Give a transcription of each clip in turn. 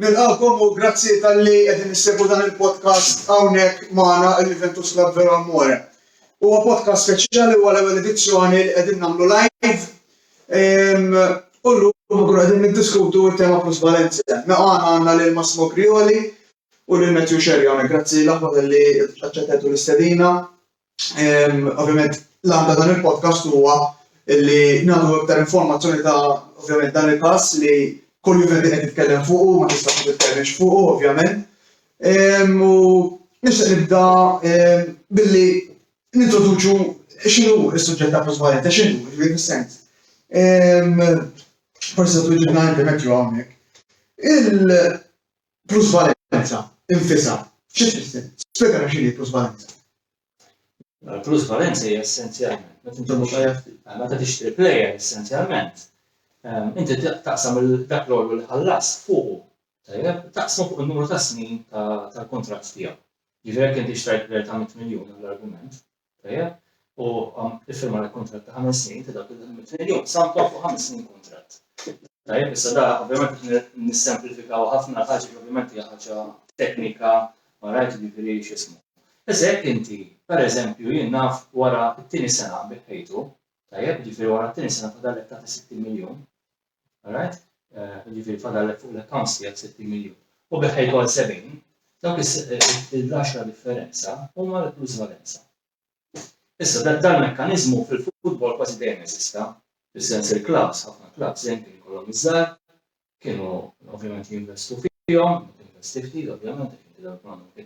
Nilqakom u grazzi tal-li qegħdin nissegu dan il-podcast hawnhekk magħna l-Juventus Club Vero Amore. Huwa podcast speċjali u l-ewwel edizzjoni li qegħdin nagħmlu live. U llum qegħdin niddiskutu t-tema plusvalenza. Magħna għandna lil Massimo Crioli u lil Matthew Sherry. Grazzi l-aħħar li aċċettatu l-istedina. Ovvjament l-għanda dan il-podcast huwa li nagħtu iktar informazzjoni ta' ovvjament dan il-każ li kull Juventus qed jitkellem fuqu, ma tistax titkellem fuqu, ovvjament. U nixtieq nibda billi nintroduċu x'inhu s-suġġett ta' plusvalenza, x'inhu fis-sens. Forsi tuġibna inti Matthew hawnhekk. Il-plusvalenza infisha xi tfisser? Spjegana x'inhi l-plusvalenza. Il-plusvalenza hija essenzjalment meta tixtri plejer essenzjalment. Inti taqsam dak l-ordu li ħallas fuqu, taqsmu fuq il-numru ta' snin tal-kontratt tiegħu. Ġifieri inti xtrajt plejer ta' 100 miljun għall-argument, u iffirma l-kontratt ta' 5 snin ta' dak il-100 miljun, samtu fuq 5 snin kontratt. Issa da ovvjament nissemplifikaw ħafna ħaġa li ovvjament hija ħaġa teknika ma rajt ġifieri x'ismu. Issa jekk inti, pereżempju, jien naf wara t-tieni sena biħħejtu, ġifieri wara t-tieni sena fadallek ta' 60 miljun. Ġifieri fadallek fuq l-accounts tiegħek 60 miljun. U biħħejtu għal 70, dawk il-10 differenza huma l-plusvalenza. Issa dan il-mekkaniżmu fil-futbol kważi dejjem jeżista, fis-sens il-klabs, ħafna klabs dejjem kienu jkollhom iżgħar, kienu ovvjament jinvestu fihom, investi ftit ovvjament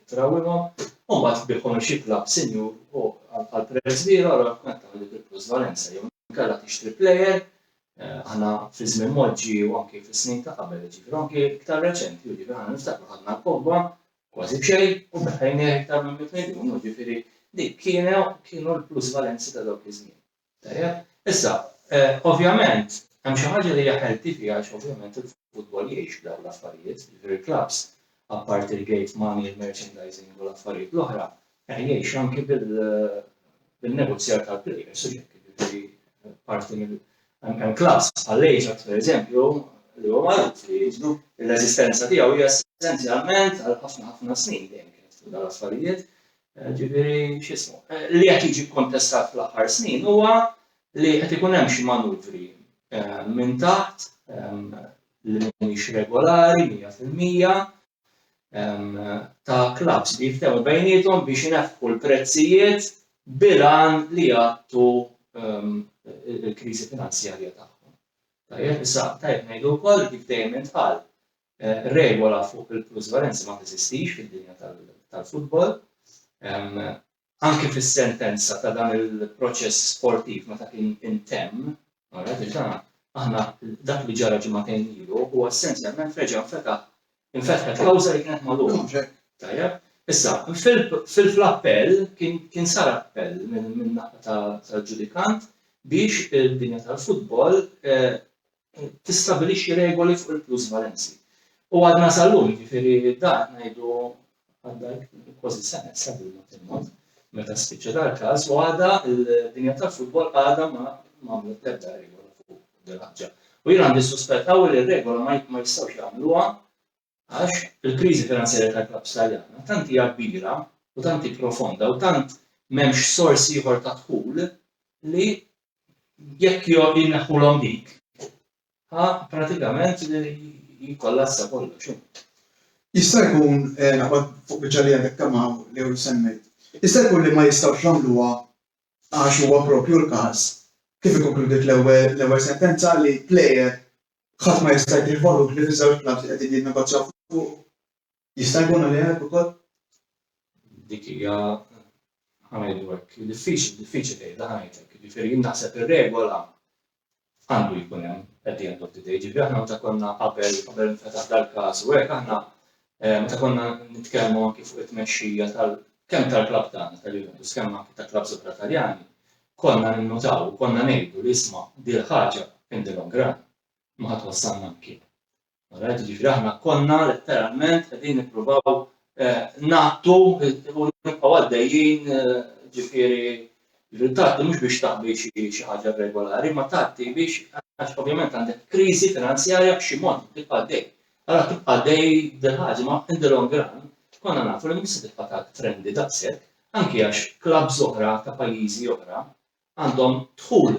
trawimhom, u mbagħad tbieħhom xi klabb sinjur għal prezz kbir allura kont tagħmel dik il-plusvalenza jew inkella tixtri plejer aħna fi żmien moġġi u anke fis-snin ta' qabel ġifieri anke iktar reċenti ġifieri aħna niftakru ħadna l-Pogba kważi b'xejn u beħħejnieh iktar minn 100 miljun ġifieri dik kienu l-plusvalenzi ta' dawk iż-żmien. Issa, ovvjament hemm xi ħaġa li hija ħelti fiha għax ovvjament il-futbol jgħix dawn l-affarijiet, ġifieri klabs apart il-gate money, il-merchandising u l-affarijiet l-oħra, jgħix anke bil-negozjar tal-plejers, ġifieri parti mill klabs għall-Ajax pereżempju li huwa magħruf li l-eżistenza tiegħu hija essenzjalment għal ħafna snin dejjem kienet fuq dawn l-affarijiet, ġifieri x'ismu. Li qed jiġi kontestat fl-aħħar snin huwa li qed ikun hemm xi manuvri minn taħt li mhumiex regolari 100% ta' klabs li jiftehmu bejniethom biex inaffqu l-prezzijiet bil-għan li jagħtu il-kriżi finanzjarja tagħhom. Issa tajjeb ngħidu wkoll kif dejjem intqal regola fuq il-plusvalenza ma teżistix fid-dinja tal-futbol. Anke fis-sentenza ta' dan il-proċess sportiv meta kien intemm, aħna dak li ġara ġimagħtejn ilu huwa essenzjalment reġa' infetħet kawża li kienet magħluqa. Issa, fil-appell kien sar appell minn naħa tal-ġudikant biex id-dinja tal-futbol tistabilixxi regoli fuq il-plusvalenzi. U għadna sal-lum, ġifieri dan ngħidu għadha kważi sena sabilna meta spiċċa dal-każ u għadha l-dinja tal-futbol għadha ma għamlet l-ebda regola fuq din ħaġa. U jien għandi suspettaw li r-regola ma jistgħux jagħmluha għax il-kriżi finanzjarja tal-klabs Taljana tant hija kbira u tant profonda u tant m'hemmx sors ieħor ta' dħul li jekk jinneħħulhom dik pratikament jikollassa kollox. Jista' jkun naqbad fuq biċċa li għandek kemm li hu semmejt. Jista' jkun li ma jistgħux jagħmluha għax huwa proprju l-każ kif ikkonkludiet l-ewwel sentenza li plejer ħadd ma jista' jivvolut li fiż-żewġ klabs qegħdin jinnegozjaw fuq. Jista' jkun li hekk ukoll? Dik hija ħanejdu hekk diffiċli tgħidha ngħidlek. Ġifieri jien naħseb ir-regola għandu jkun hemm at the end of the day. Ġifieri aħna meta konna qabel infetaħ dal-każ u hekk aħna meta konna nitkellmu anke fuq it-tmexxija kemm tal-klabb tagħna tal-Juventus kemm anke tal-klabb oħra Taljani, konna ninnutaw u konna ngħidu li isma' din ħaġa in the long run ma ħadd wassalna mkien. Ġifieri aħna konna letteralment qegħdin nippruvaw nagħtu u nibqgħu għaddejjin ġifieri tagħti mhux biex taqbi xi ħaġa regolari, ma tagħti biex għax ovvjament għandek kriżi finanzjarja b'xi mod tibqa' għaddej. Allora tibqa' dej dil-ħaġa ma in the long run konna nafu li mhux se tibqa' ta' trendi daqshekk, anke għax klabs oħra ta' pajjiżi oħra għandhom dħul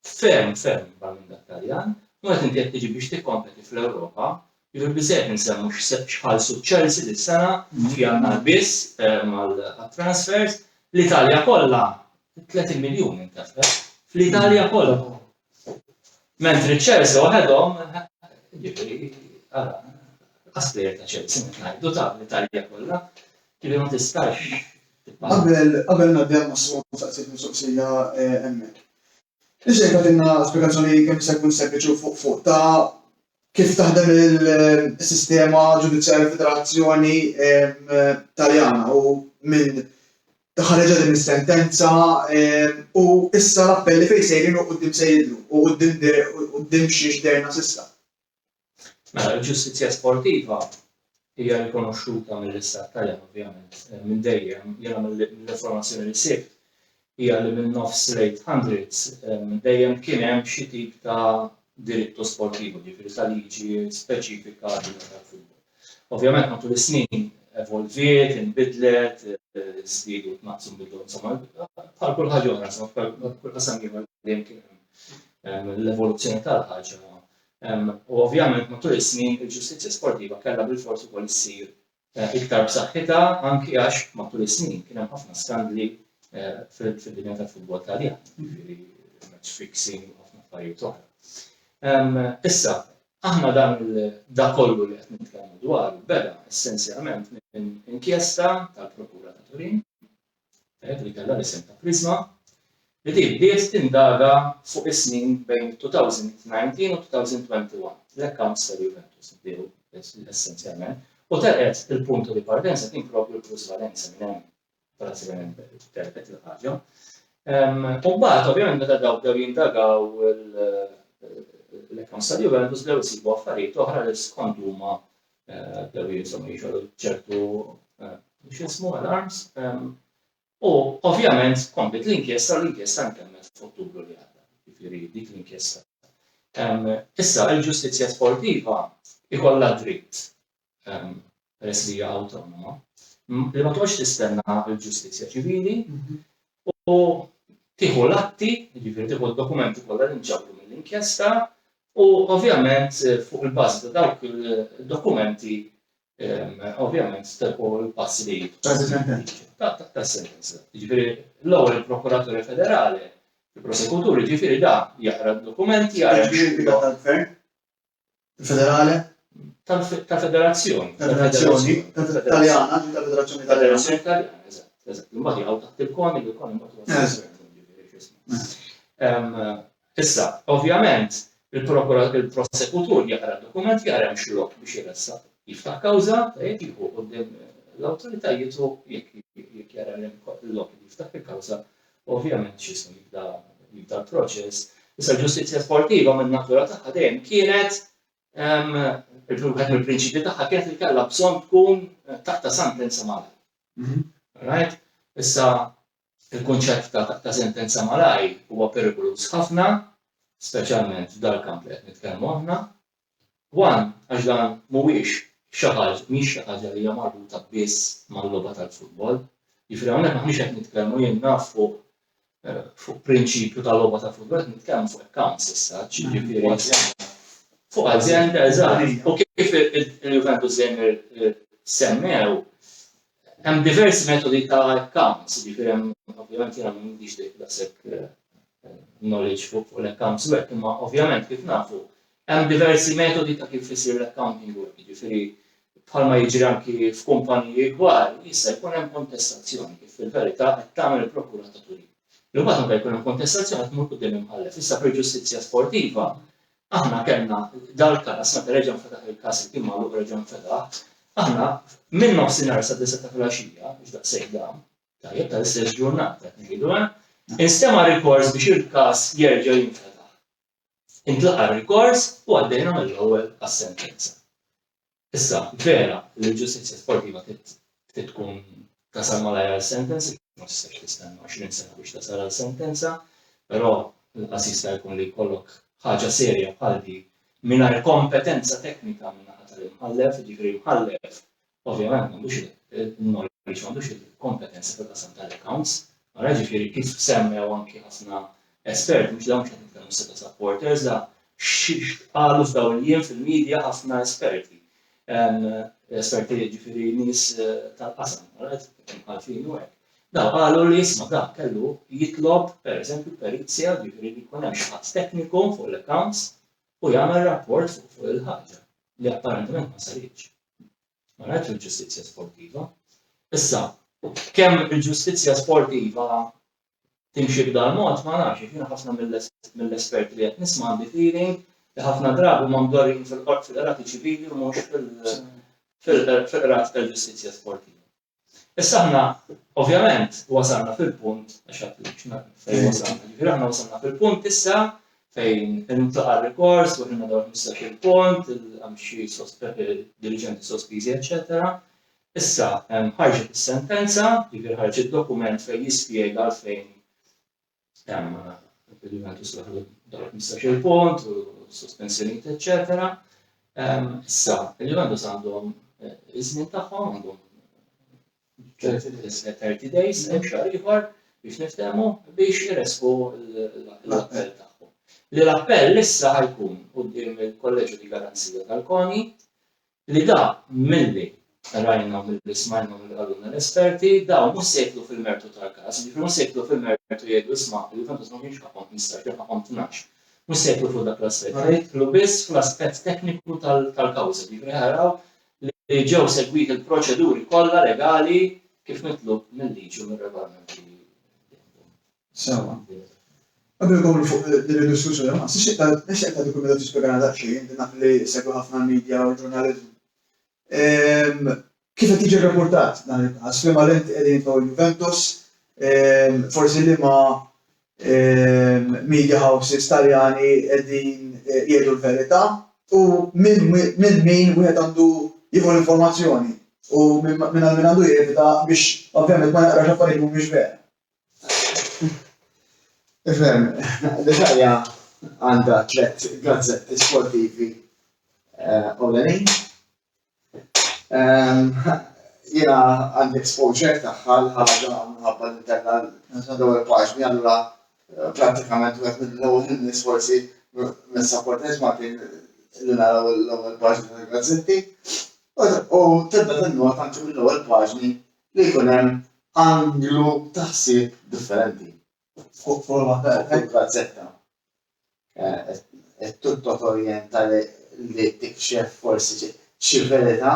ferm bħal minn dak Taljan, u qed inti qed tiġi biex tikkompeti fl-Ewropa, jiġu biżgħet insemmu x'ħallsu Chelsea dis-sena f'Jannar biss mal-transfers, l-Italja kollha 30 miljun intefel fl-Italja kollha. Mentri Chelsea waħedhom ġifieri qasbir ta' Chelsea ngħidu ta' l-Italja kollha, ġifieri ma tistax. Qabel nabdew ma' saqsit mistoqsija hemmhekk. Ixejn għadilna spjegazzjoni kemm se jkun sempliċi fuq ta' kif taħdem il-sistema ġudizzjarja federazzjoni Taljana u minn ħareġa din is-sentenza u issa l-appelli fejn sejrin u quddiem se jidhru u quddiem xi xderna s'issa. Mela l-ġustizzja sportiva hija rikonoxxuta mill-Istat Taljan ovvjament minn dejjem jiena mill-informazzjoni li sibt hija li minn nofs late hundreds dejjem kien hemm xi tip ta' dirittu sportivu, ġifieri ta' liġi speċifika tal-futbol. Ovvjament matul is-snin evolviet, inbidlet, żdiedu tnaqqsu nbidlu insomma bħal kull ħaġa oħra, insomma kull qasam dejjem kien hemm l-evoluzzjoni tal-ħaġa. U ovvjament matul is-snin il-ġustizzja sportiva kellha bil-fors ukoll issir iktar b'saħħitha anke għax matul is-snin kien hemm ħafna skandli fid-dinja tal-futbol Taljan, jiġifieri match fixing u ħafna affarijiet oħra. Issa, aħna dan kollu li qed nitkellmu dwaru beda essenzjalment minn inkjesta tal-Prokura ta' Turin li kellha l-isem ta' Prisma li bdiet tindaga fuq is-snin bejn 2019 u 2021 l-accounts tal-Juventus bdew essenzjalment u telqet il-puntu di partenza kien propju l-plusvalenza minn hemm pratikament telqet il-ħaġa. U mbagħad ovvjament meta bdew jindagaw l-accounts tal-Juventus bdew isibu affarijiet oħra li skont huma bdew jiġu ċertu x'ismu alarms. U ovvjament komplet l-inkjesta nkemmet f'Ottubru li għadda, jiġifieri dik l-inkjesta. Issa l-ġustizzja sportiva ikollha dritt peress li hija awtonoma li ma tkunx tistenna l-ġustizzja ċivili u tieħu l-atti, jiġifieri tieħu d-dokumenti kollha li nġabru mill-inkjesta u ovvjament fuq il-bażi ta' dawk il-dokumenti ovvjament tieħu l-passi li ta' sentenza. Jiġifieri l-ewwel il-Prokuraturi Federali, il-Prosekuturi jiġifieri da jaqra d-dokumenti jara tal-Gvern? Il-Federale? Tal-Federazzjoni. Taljana, tal-Federazzjoni Taljana. Eżatt. Imbagħad jaqgħu taħt il-koni issa, ovvjament, il-prosekutur jaqra d-dokumenti jara hemm xi lok biex jressaq jiftaħ kawża, jieħu quddiem l-awtoritajiet u jekk jara l-lok jiftaħ il-kawża, ovvjament x'ismu jibda l-proċess. Issa l-ġustizzja sportiva minn natura tagħha dejjem kienet il-prinċipju tagħha kienet li kellha bżonn tkun taħt sentenza malaj. Right? Issa il-kunċett ta' sentenza malaj huwa perikolus ħafna, speċjalment f'dal-kamp li qed nitkellmu aħna. One, għax dan mhuwiex xi ħaġa li hija marbuta biss mal-logħba tal-futbol. Jiġifieri hawnhekk maħniex qed nitkellmu jien naf fuq prinċipju tal-logħba tal-futbol, qed nitkellmu fuq accounts issa, ġifieri fuq azienda eżatt. U kif il-Juventus dejjem semmew hemm diversi metodi ta' accounts, jiġifieri hemm ovvjament jiena m'għandix daqshekk knowledge fuq l-accounts work, imma ovvjament kif nafu hemm diversi metodi ta' kif isir l-accounting work, jiġifieri bħalma jiġri anki f'kumpaniji kbar, issa jkun hemm kontestazzjoni kif fil-verità qed tagħmel il-Prokura ta' Turin. Li mbagħad meta jkun hemm kontestazzjoni tmur quddiem imħallef. Issa fil-ġustizzja sportiva aħna kellna dal-każ meta reġa' nfetaħ il-każ li kien magħluq reġa' nfetaħ, aħna minn nofsinhar sa disa ta' filgħaxija biex daqshekk dan tajjeb tal-istess ġurnata qed ngħidu instema' rikors biex il-każ jerġa' jinfetaħ. Intlaqa r-rikors u għaddejna mill-ewwel għas-sentenza. Issa, vera li l-ġustizzja sportiva trid tkun tasal malajr għall-sentenza, ma tistax tistenna 20 sena biex tasal għall-sentenza, però l-qas jista' jkun li jkollok ħaġa serja bħal dik mingħajr kompetenza teknika min-naħa mħallef, ġifieri mħallef, ovvjament m'għandux il-knowledge, m'għandux il-kompetenza fil-qasam tal-accounts, mara ġifieri kif semmew anki ħafna esperti, mhux dawn qed nitkellmu seta' supporters, da qalu f'dawn il-jiem fil-medja ħafna esperti. Esperti ġifieri nies tal-qasam, għalfin u hekk. Daw qalu li jisma' dak kellu jitlob pereżempju perizzja ġifieri li jkun hemm xi ħadd tekniku fuq l-accounts u jagħmel rapport fuq il-ħaġa li apparentement ma saritx. Ma rajtx il-ġustizzja sportiva. Issa, kemm il-ġustizzja sportiva timxi b'dan mod ma nafx, jiena ħafna mill-esperti li qed nisma' għandi feeling li ħafna drabi huma mdorrin fil-qrati ċivili u mhux fil-qrati tal-ġustizzja sportiva. Issa aħna ovvjament wasalna fil-punt fejn wasalna. Ġifieri aħna wasalna fil-punt issa fejn intlaqa r-rikors u ħinna dawn 15-il punt, hemm xi dirigenti sospiżi, eċetera. Issa ħarġet is-sentenza, ġifieri ħarġet dokument fejn jispjega għalfejn il-Juventus dawn 15-il punt u sospensjonijiet, eċetera. Issa il-Juventus għandhom iż-żmien tagħhom, għandhom 30 days, hemm xahar ieħor biex niftehmu biex iresqu l-appell tagħhom. Li l-appell issa ħajkun quddiem il-Kolleġġju di Garanzija tal-KONI li da milli rajna milli smajna milli qalulna l-esperti dawn mhux se jidħlu fil-mertu tal-każ, ġifieri mhux se jidħlu fil-mertu jgħidu isma' il-Juventus ma kienx ħaqhom 15 kien ħaqhom 12. Mhux se jidħlu fuq dak l-aspett, jidħlu biss fl-aspett tekniku tal-kawża, ġifieri ħaraw li ġew segwiti l-proċeduri kollha legali kif mitlub mill-liġi u mir-regolamenti. Sewa. Qabel nkomplu fuq din-diskussjoni, ma nixtieq ta' dokumenta tispjegana daqsxejn, naf li segwu ħafna l-medja u l-ġurnaliżmu. Kif qed jiġi rrapportat dan il-każ? Liema lent qegħdin fuq il-Juventus, forsi liema media houses Taljani qegħdin jgħidu l-verità u minn min wieħed għandu jieħu l-informazzjoni u minn għandu jevita biex ovvjament ma naqrax affarijiet mhumiex vera. Ifhem, l-Italja għandha 3 gazzetti sportivi ewlenin. Jiena għandi exposure tagħha l-ħaġa minħabba li kellha l-ewwel paġni, allura prattikament wieħed mill-ewwel nies forsi mis-supporters ma kien li naraw l-ewwel paġni tal-gazzetti. U tibda tinnot anke mill-ewwel paġni li jkun hemm anglu taħsieb differenti. Fuq gazzetta. Tutto torjenta li tikxef forsi xi verità.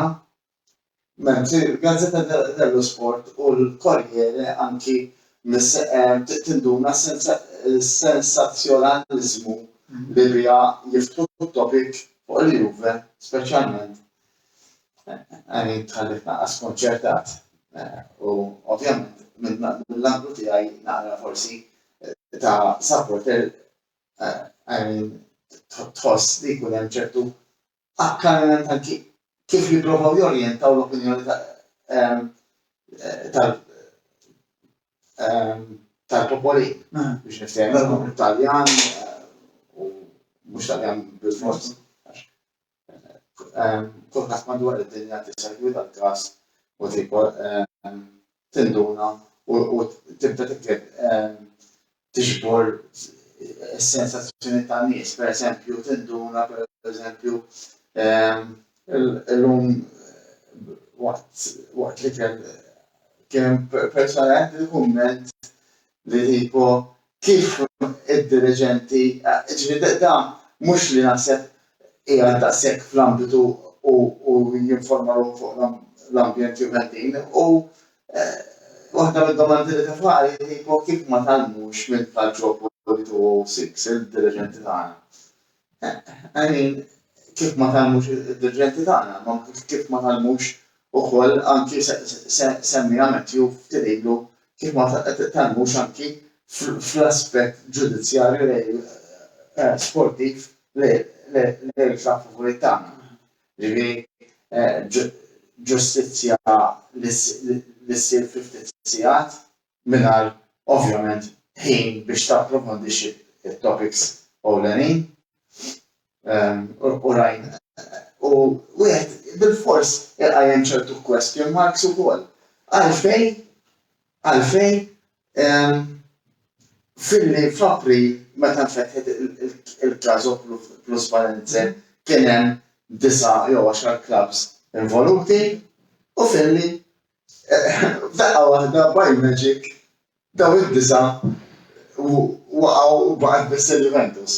Gazzetta dello Sport u l-Korriere anki tinduna sensazzjonaliżmu li bija jiftħu topic fuq il-Juve, speċjalment. Għani tħallif naqas konċertat. U ovvjament mill-anglu tiegħi naqra forsi ta' supporter tħoss li jkun hemm ċertu akkaniment anki kif jipprovaw jorjentaw l-opinjoni tal-popoli biex niftehmu Taljan u mhux Taljan bil-fors. Kulħadd madwar id-dinja tisegwi dal-każ u tinduna u tibda tikteb tiġbor is-sensazzjoni tan-nies, pereżempju tinduna pereżempju illum waqt li kien personalment il-kumment li tipo kif id-dirigenti da mhux li naħseb hija daqshekk fl-ambitu u jinformaw fuq l-ambjent juventin u waħda mid-domandi li tafari tipo kif ma tagħmlux minn tal-ġobu 206 il-dirigenti tagħna. Kif ma tagħmlux id-dirigenti tagħna, ma kif ma tagħmlux ukoll anki semmija Matthew f'tililu kif ma tagħmlux anki fl-aspett ġudizzjarju sportiv li l-favori tagħna. Ġifieri ġustizzja li ssir ftit sigħat mingħajr ovvjament ħin biex tapprofondixxi it-topics ewlenin. U rajn, u wieħed bil-fors għajem ċertu question marks ukoll. Għalfejn filli f'April meta nfetħet il-Caso Plus Valenze kien hemm 9 jew 10 clubs involuti u filli f'daqqa waħda by magic daw id-9 waqgħu baqgħet biss il-Juventus.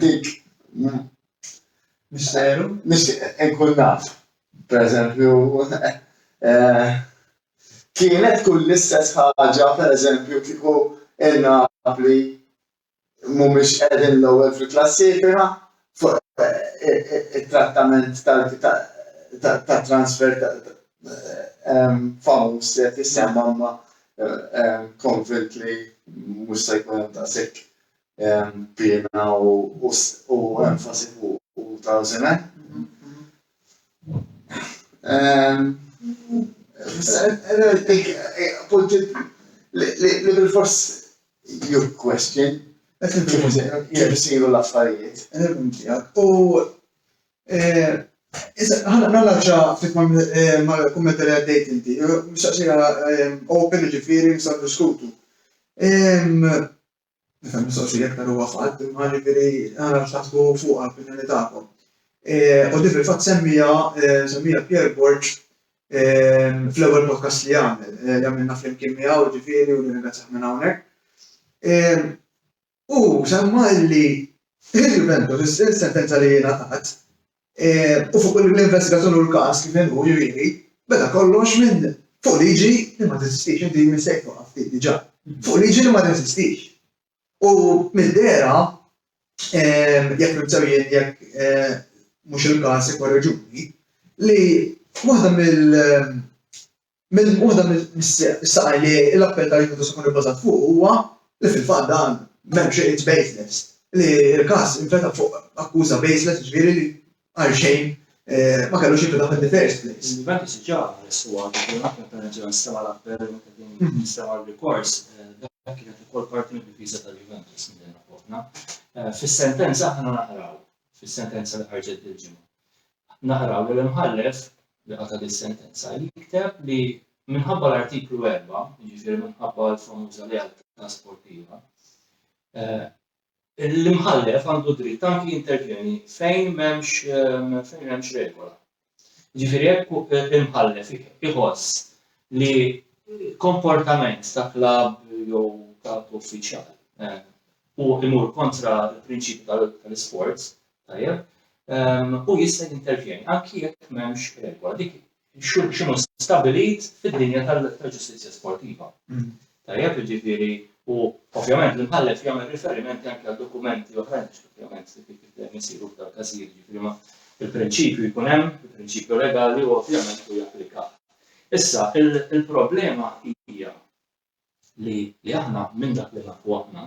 Dik Misteru? nixtieq inkun naf. Pereżempju, kienet kull l-istess ħaġa, pereżempju, kieku il-Napoli mhumiex qegħdin l-ewwel fil-klassifika fuq it-trattament ta' transfer famuż li qed jissemma ma convently mhux se jkun hemm daqshekk piena u enfasi fuq tawżinet. Li bil-fors your question kif isiru l-affarijiet. U ħana naġġa ftit ma' kumment li għaddejt inti, mistaqsija open ġifieri nistgħu diskutu. Nifhem mistoqsija aktar huwa fatt, imma ġifieri ħana x'taħsbu fuqha l-opinjoni tagħkom. U dik fil-fatt semmija Pierre Borg fl-ewwel podcast li għamilna flimkien miegħu ġifieri u nirringrazzjah minn hawnhekk. U semma li il-Juventus il-sentenza li ngħatat u fuq l-investigazzjoni u l-każ kif inhu ġifieri beda kollox minn fuq liġi li ma teżistix, inti mistejk fuq ftit diġà. Fuq liġi li ma teżistix. U mid-dera jekk nibżgħu jekk mhux il-każ ikkorreġuni li waħda mill-saqaj li l-appell tal-Juventus ikun ibbażat fuq huwa li fil-fatt dan m'hemmx it's baseless. Li l-każ infetaħ fuq akkuża baseless ġifieri li għal xejn ma kellux jinfetaħ in the first place. Il-Juventus ġa reswa għal pereżempju nistema' l-appell nistema' l-rikors dak kienet ukoll parti mill-difiża tal-Juventus minn rapportna. Fis-sentenza aħna naqraw, fis-sentenza li ħarġet il-ġimgħa. Naqraw li l-imħallef li qata' dis-sentenza jikteb li minħabba l-artiklu 4, jiġifieri minħabba l-famuża lealtà sportiva, l-imħallef għandu dritt anki intervjeni fejn m'hemmx regola. Jiġifieri jekk l-imħallef iħoss li komportament ta' klabb jew ta' uffiċjali u imur kontra l-prinċipju tal-isports, tajjeb, u jista' jintervjeni anki jekk m'hemmx regola. Dik x'inhu stabbilit fid-dinja tal-ġustizzja sportiva. Tajjeb, jiġifieri u ovvjament l-imħallef jagħmel riferimenti anke għal dokumenti oħrajn ovvjament kif isiru f'dak każijiet, jiġifieri ma il-prinċipju jkun hemm, il-prinċipju legali u ovvjament hu japplika. Issa il-problema hija li aħna minn dak li nafu aħna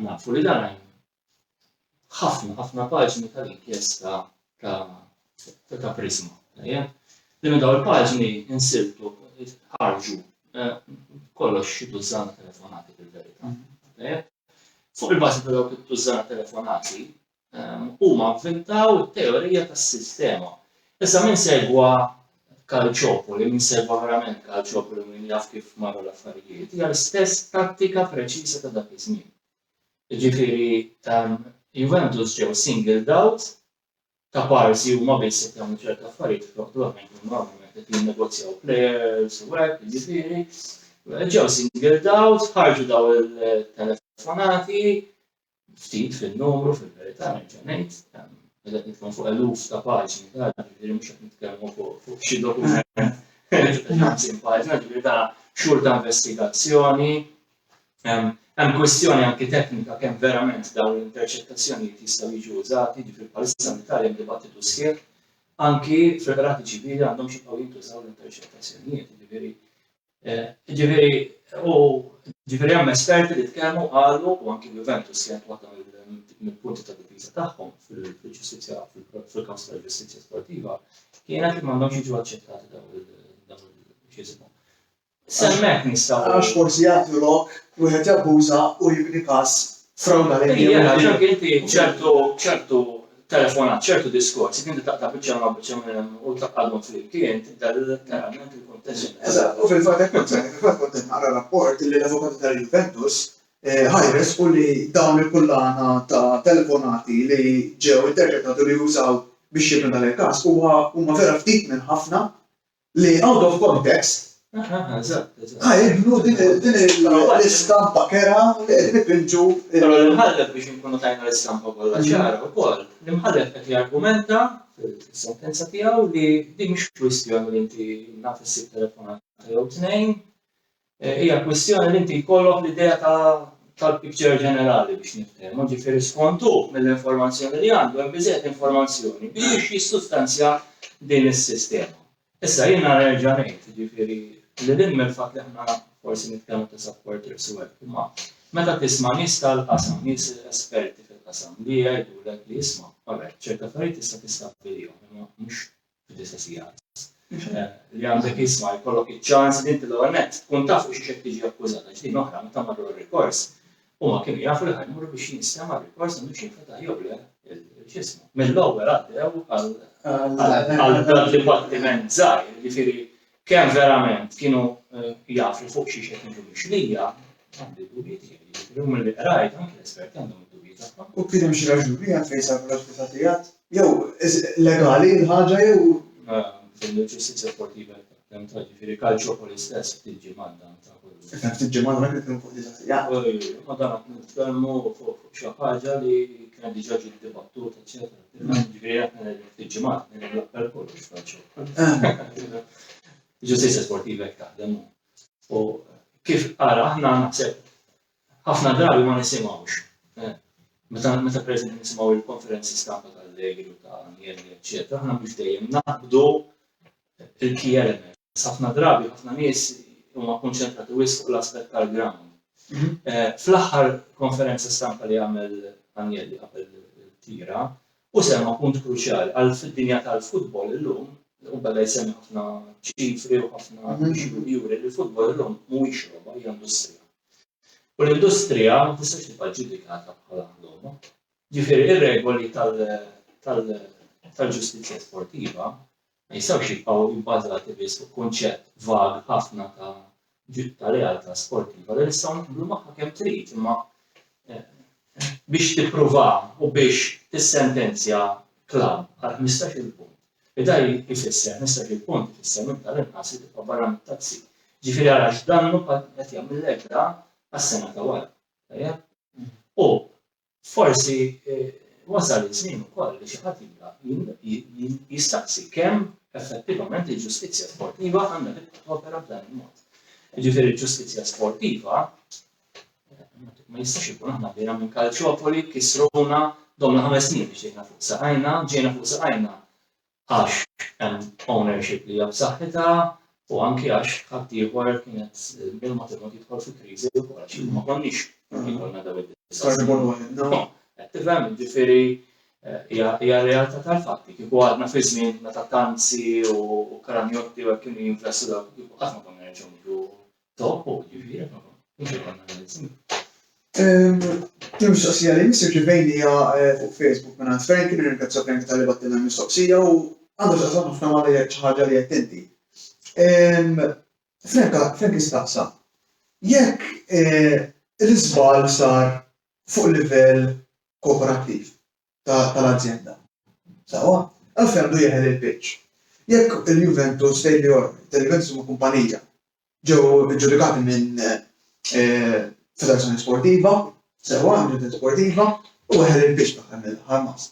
nafu li dan hemm ħafna paġni tal-inkjesta ta' Prisma. Li minn dawn il-paġni insiltu ħarġu kollox xi tużżana telefonati fil-verità. Fuq il-bażi ta' dawk it-tużżana telefonati huma avventaw it-teorija tas-sistema. Issa min segwa Calciopoli, min segwa verament Calciopoli min jaf kif marru l-affarijiet, hija l-istess tattika preċiża ta' dak iż-żmien. Jiġifieri Juventus ġew singled out ta' parsi huma biss qed jagħmlu ċerti affarijiet fl-oħrajn normalment qed jinnegozjaw players u hekk, jiġifieri ġew singled out, ħarġu daw il-telefonati, ftit fin-numru fil-verità nerġa' ngħid, qed nitkellmu fuq eluf ta' paġni, jiġifieri mhux qed nitkellmu fuq xi dokument paġna, ġifieri ta' xhur ta' investigazzjoni. Hemm kwestjoni anke teknika kemm verament dawn l-interċettazzjonijiet jistgħu jiġu użati, ġifieri bħalissa l-Italja hemm dibattitu sħiħ, anki fil-reati ċivili għandhom xi jintużaw l-interċettazzjonijiet, ġifieri hemm esperti li tkellmu qalu u anke Juventus kienet waħda mill-punti ta' difiża tagħhom fil-ġustizzja fil-Kawż tal-Ġustizzja Sportiva kienet li m'għandhomx jiġu aċċettati dawn il-xiżmu. Semmek nistgħu. Għax forsi jagħtu lok wieħed jabbuża u jibni każ frawda li inti ċertu telefonat ċertu diskorsi, inti taqta' biċċa u taqgħadhom fl-imkien, tibda letteralment il-kuntest. Eżatt, u fil-fatt kont naqra rapport li l-avukati tal-Juventus ħajres u li dawn il-kullana ta' telefonati li ġew interpretati li jużaw biex jibnu dal-każ huma vera ftit minn ħafna li out of context jibnu din l-istampa kera li qed nipinġu. Però l-imħallef biex nkunu tajna l-istampa kollha ċara wkoll, l-imħallef qed jargumenta fil-sentenza tiegħu li din mhix kwistjoni li inti naf issib telefonata jew tnejn, hija kwistjoni li inti jkollok l-idea tal-picture ġenerali biex niftehmu, ġifieri skontu mill-informazzjoni li għandu hemm biżgħet informazzjoni biex jissustanzja din is-sistema. Issa jiena nerġa' ngħid, ġifieri li din mill-fatt li aħna forsi nitkellmu ta' supporters u hekk, imma meta tisma' nies tal-qasam, nies esperti fil-qasam li jgħidulek li isma' vabbè, ċerta affarijiet tista' tistabbilihom, imma mhux fid-istess li għandek isma' jkollok iċ-ċans li inti l-ewwel nett tkun taf biex xejn tiġi akkużata ġdid oħra meta marru r-rikors. Huma kienu jafu li ħajmurru biex jinstema' r-rikors mhux jinfetaħ jew le il-ġismu. Mill-ewwel għaddew għal dak dibattiment żgħir, jiġifieri kemm verament kienu jafu fuq xi xejn kienu mixlija, għandi dubji tiegħi, jiġifieri huma li qrajt anke l-esperti għandhom id-dubji tagħhom. U kien hemm xi raġuni għand fejn saru l-ospitatijat? Jew legali l-ħaġa jew fil-ġustizzja sportiva hemm ta' ġifieri Calciopoli stess ftit ġimgħa ta' kollu. Kemm ftit ġimgħa ma kienu fuq disatijat. Ma dan qed nitkellmu fuq xi ħaġa li kienet diġà ġiet dibattuta, eċetera. Ġifieri ftit ġimgħa nilaqbel kollox f'Calciopoli. Ġustizzja sportiva hekk taħdem. U kif ara aħna naħseb ħafna drabi ma nisimgħux. Meta preżenti nisimgħu il-konferenzi stampa tal-Legri u ta' Agnelli, eċetera, aħna mhux dejjem naqbdu il-key elements. Ħafna drabi ħafna nies huma konċentrati wisq fuq l-aspett tal-ground. Fl-aħħar konferenza stampa li għamel Agnelli qabel il-tira, u semma punt kruċjali għal fid-dinja tal-futbol illum, u beda jsemmi ħafna ċifri u ħafna juri li l-futbol illum mhuwiex roba, hija industrija. U l-industrija ma tistax tibqa' ġudikata bħala logħba. Ġifieri ir-regoli tal-ġustizzja sportiva ma jistgħux jibqgħu bbażati biss fuq kunċett vag ħafna ta' realtà sportiva li nistgħu naqblu magħha kemm trid, imma biex tippruva u biex tissentenzja klabb għal 15-il punt. Da jfisser 15-il punt ifisser minn tal-inqas li tibqa' barra mit-tazzi. Ġifieri ara x'dannu qed jagħmel l-ebda għas-sena ta' wara. U forsi wasal iż-żmien ukoll li xi ħadd jistaqsi kemm effettivament il-ġustizzja sportiva għandha topera b'dan il-mod. Ġifieri l-ġustizzja sportiva ma jistax ikun aħna bdejna minn Calciopoli kisruna domna 5 snin biex ġejna fuq saqajna għax hemm ownership li hija b'saħħitha u anke għax ħadd ieħor kienet bil-materjal jidħol fi kriżi wkoll għax ma konniex ikollna dawn id-disastri. Qed tifhem, ġifieri hija realtà tal-fatti kieku għadna fi żmien meta Tanzi u Karanjotti u hekk kienu jinflessu dawk kieku qatt ma konna nerġgħu niġu top u ġifieri mistoqsija li Mr. Ġivejni fuq Facebook minn għand Frank, kienu ringrazzja Frank tal-li battilna mistoqsija u għandu xaqsam ħafna ma li xi ħaġa li qed inti. Frank istaqsa, jekk l-iżbal sar fuq livell kooperattiv tal-azienda. Sawa? Għalfejn għandu jeħel il-pitch. Jekk il-Juventus tal-Juventus huma kumpanija ġew ġudikati minn federazzjoni sportiva, sewa għamlu sportiva, u għahel il-biex taħħam il-ħarmas.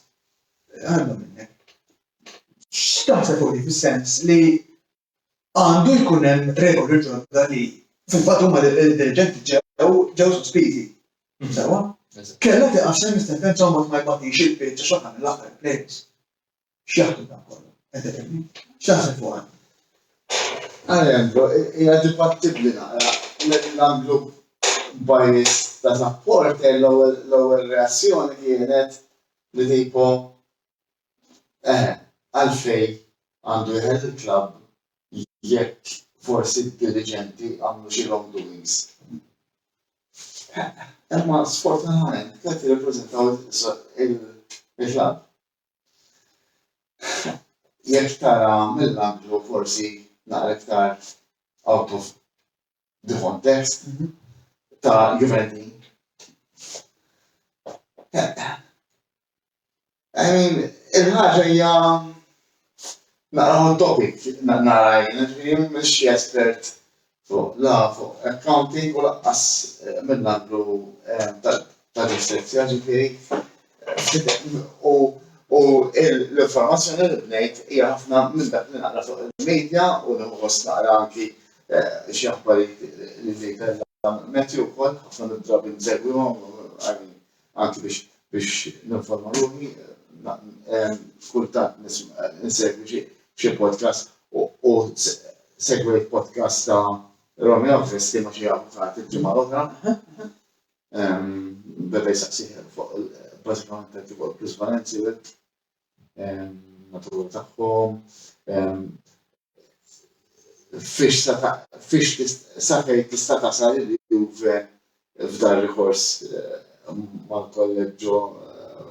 Għandu minnek. X'taħseb fuq di fis-sens li għandu jkun hemm regoli ġodda li fil-fatt huma il-dirigenti ġew sospiżi. Sewa? Kellha tiqaf sem istendenza u ma jbagħtix il-pitch għax għamel l-aħħar players. X'jaħdu dan kollu? X'taħseb fuq għan? Għalembro, hija dibattibbli naqra l-għamlu bajnis ta' support l-ewwel reazzjoni kienet li tipo għalfejn għandu jħed il-klabb jekk forsi d-dirigenti għamlu xi wrongdoings. Imma sfortunatament qed jirrappreżentaw il-klabb. jekk tara mill-anglu forsi naqra iktar out of the context ta' Juventus. I mean, il-ħaġa hija naqra on topic nara jien mhux espert fuq accounting u laqqas mill-anglu tal-istruzzja ġifieri. U l-informazzjoni li bnejt hija ħafna minn dak li naqra fuq il-medja u nħoss naqra anki xi aħbarijiet li kellha Matthew wkoll ħafna drabi nsegwihom anki biex ninforma ruħi kultant nsegwi xi podcast u segwejt podcast ta' Romeo Festi ma xi avukati ġimgħa l-oħra. Beda jsaqsih fuq bażikament fuq il-plusvalenzi natura tagħhom, fiex sa fejn tista' tasal il-Juve f'dar rikors mal-kolleġġu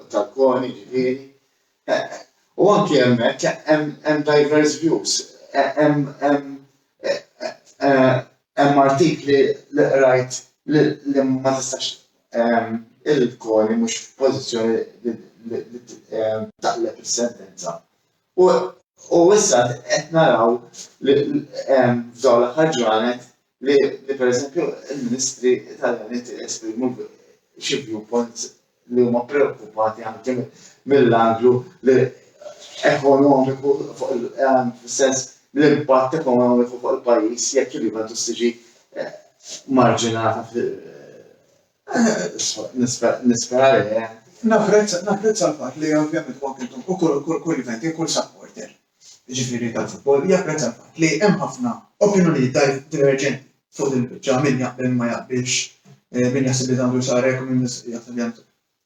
tal-Koni ġifieri. U anke hemmhekk hemm diverse views. Hemm artikli li rajt li ma tistax il-Koni mhux f'pożizzjoni li taqleb is-sentenza. U issa qed naraw li f'dawn l-aħħar ġranet li pereżempju il-Ministri Italjani esprimu xi viewpoints li huma preokkupati anke mill-anglu li ekonomiku fuq il-sens l-impatt ekonomiku fuq il-pajjiż jekk il-Juventus tiġi marġinata nispera li Napprezza l-fatt li ovvjament Washington u kull Juventus kull supporter ġifieri tal-futbol japprezza l-fatt li hemm ħafna opinjonijiet diverġenti fuq il-biċċa min jaqbel ma jaqbilx min jaħseb li dan sarek u min jaħseb li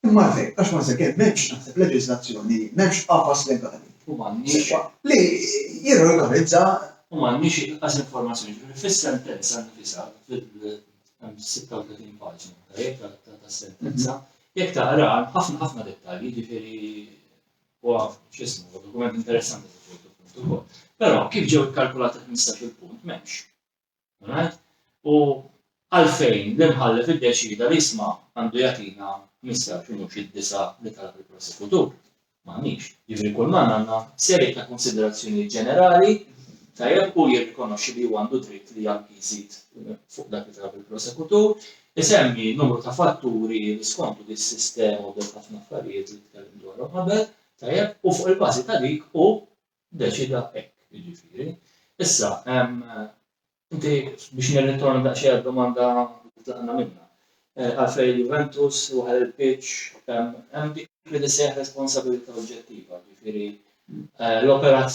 imma fejn, għax ma sekk m'hemmx naħseb leġiżlazzjoni, m'hemmx qafas legali. U m'għandniex Li jirregolizza u m'għandniex qas informazzjoni. Fis-sentenza nifisha fil-36 paġna tas-sentenza, jekk taqra ħafna dettalji, ġifieri huwa x'ismu, dokument interessanti ċertu punt. Però kif ġew ikkalkulati 15-il punt m'hemmx. U għalfejn l-imħallef iddeċida li isma' għandu jagħtina 15 mhux id-disa li talab il-prosekutur. M'għandniex. Jiġri kull man għandna serje ta' konsiderazzjoni ġenerali tajjeb u jirrikonoxxi li huwa għandu dritt li anki jżid fuq dak li talab il-prosekutur, isemmi numru ta' fatturi li skontu dis-sistema u ħafna affarijiet li tkellim dwarhom qabel, tajjeb u fuq il-bażi ta' dik u deċida hekk, jiġifieri. Issa, inti biex nirritorna daqsxejn għad-domanda li tlaqna minnha. Għalfejn Juventus u il-pitch hemm dik li tisseħ responsabilità oġġettiva, ġifieri l-operat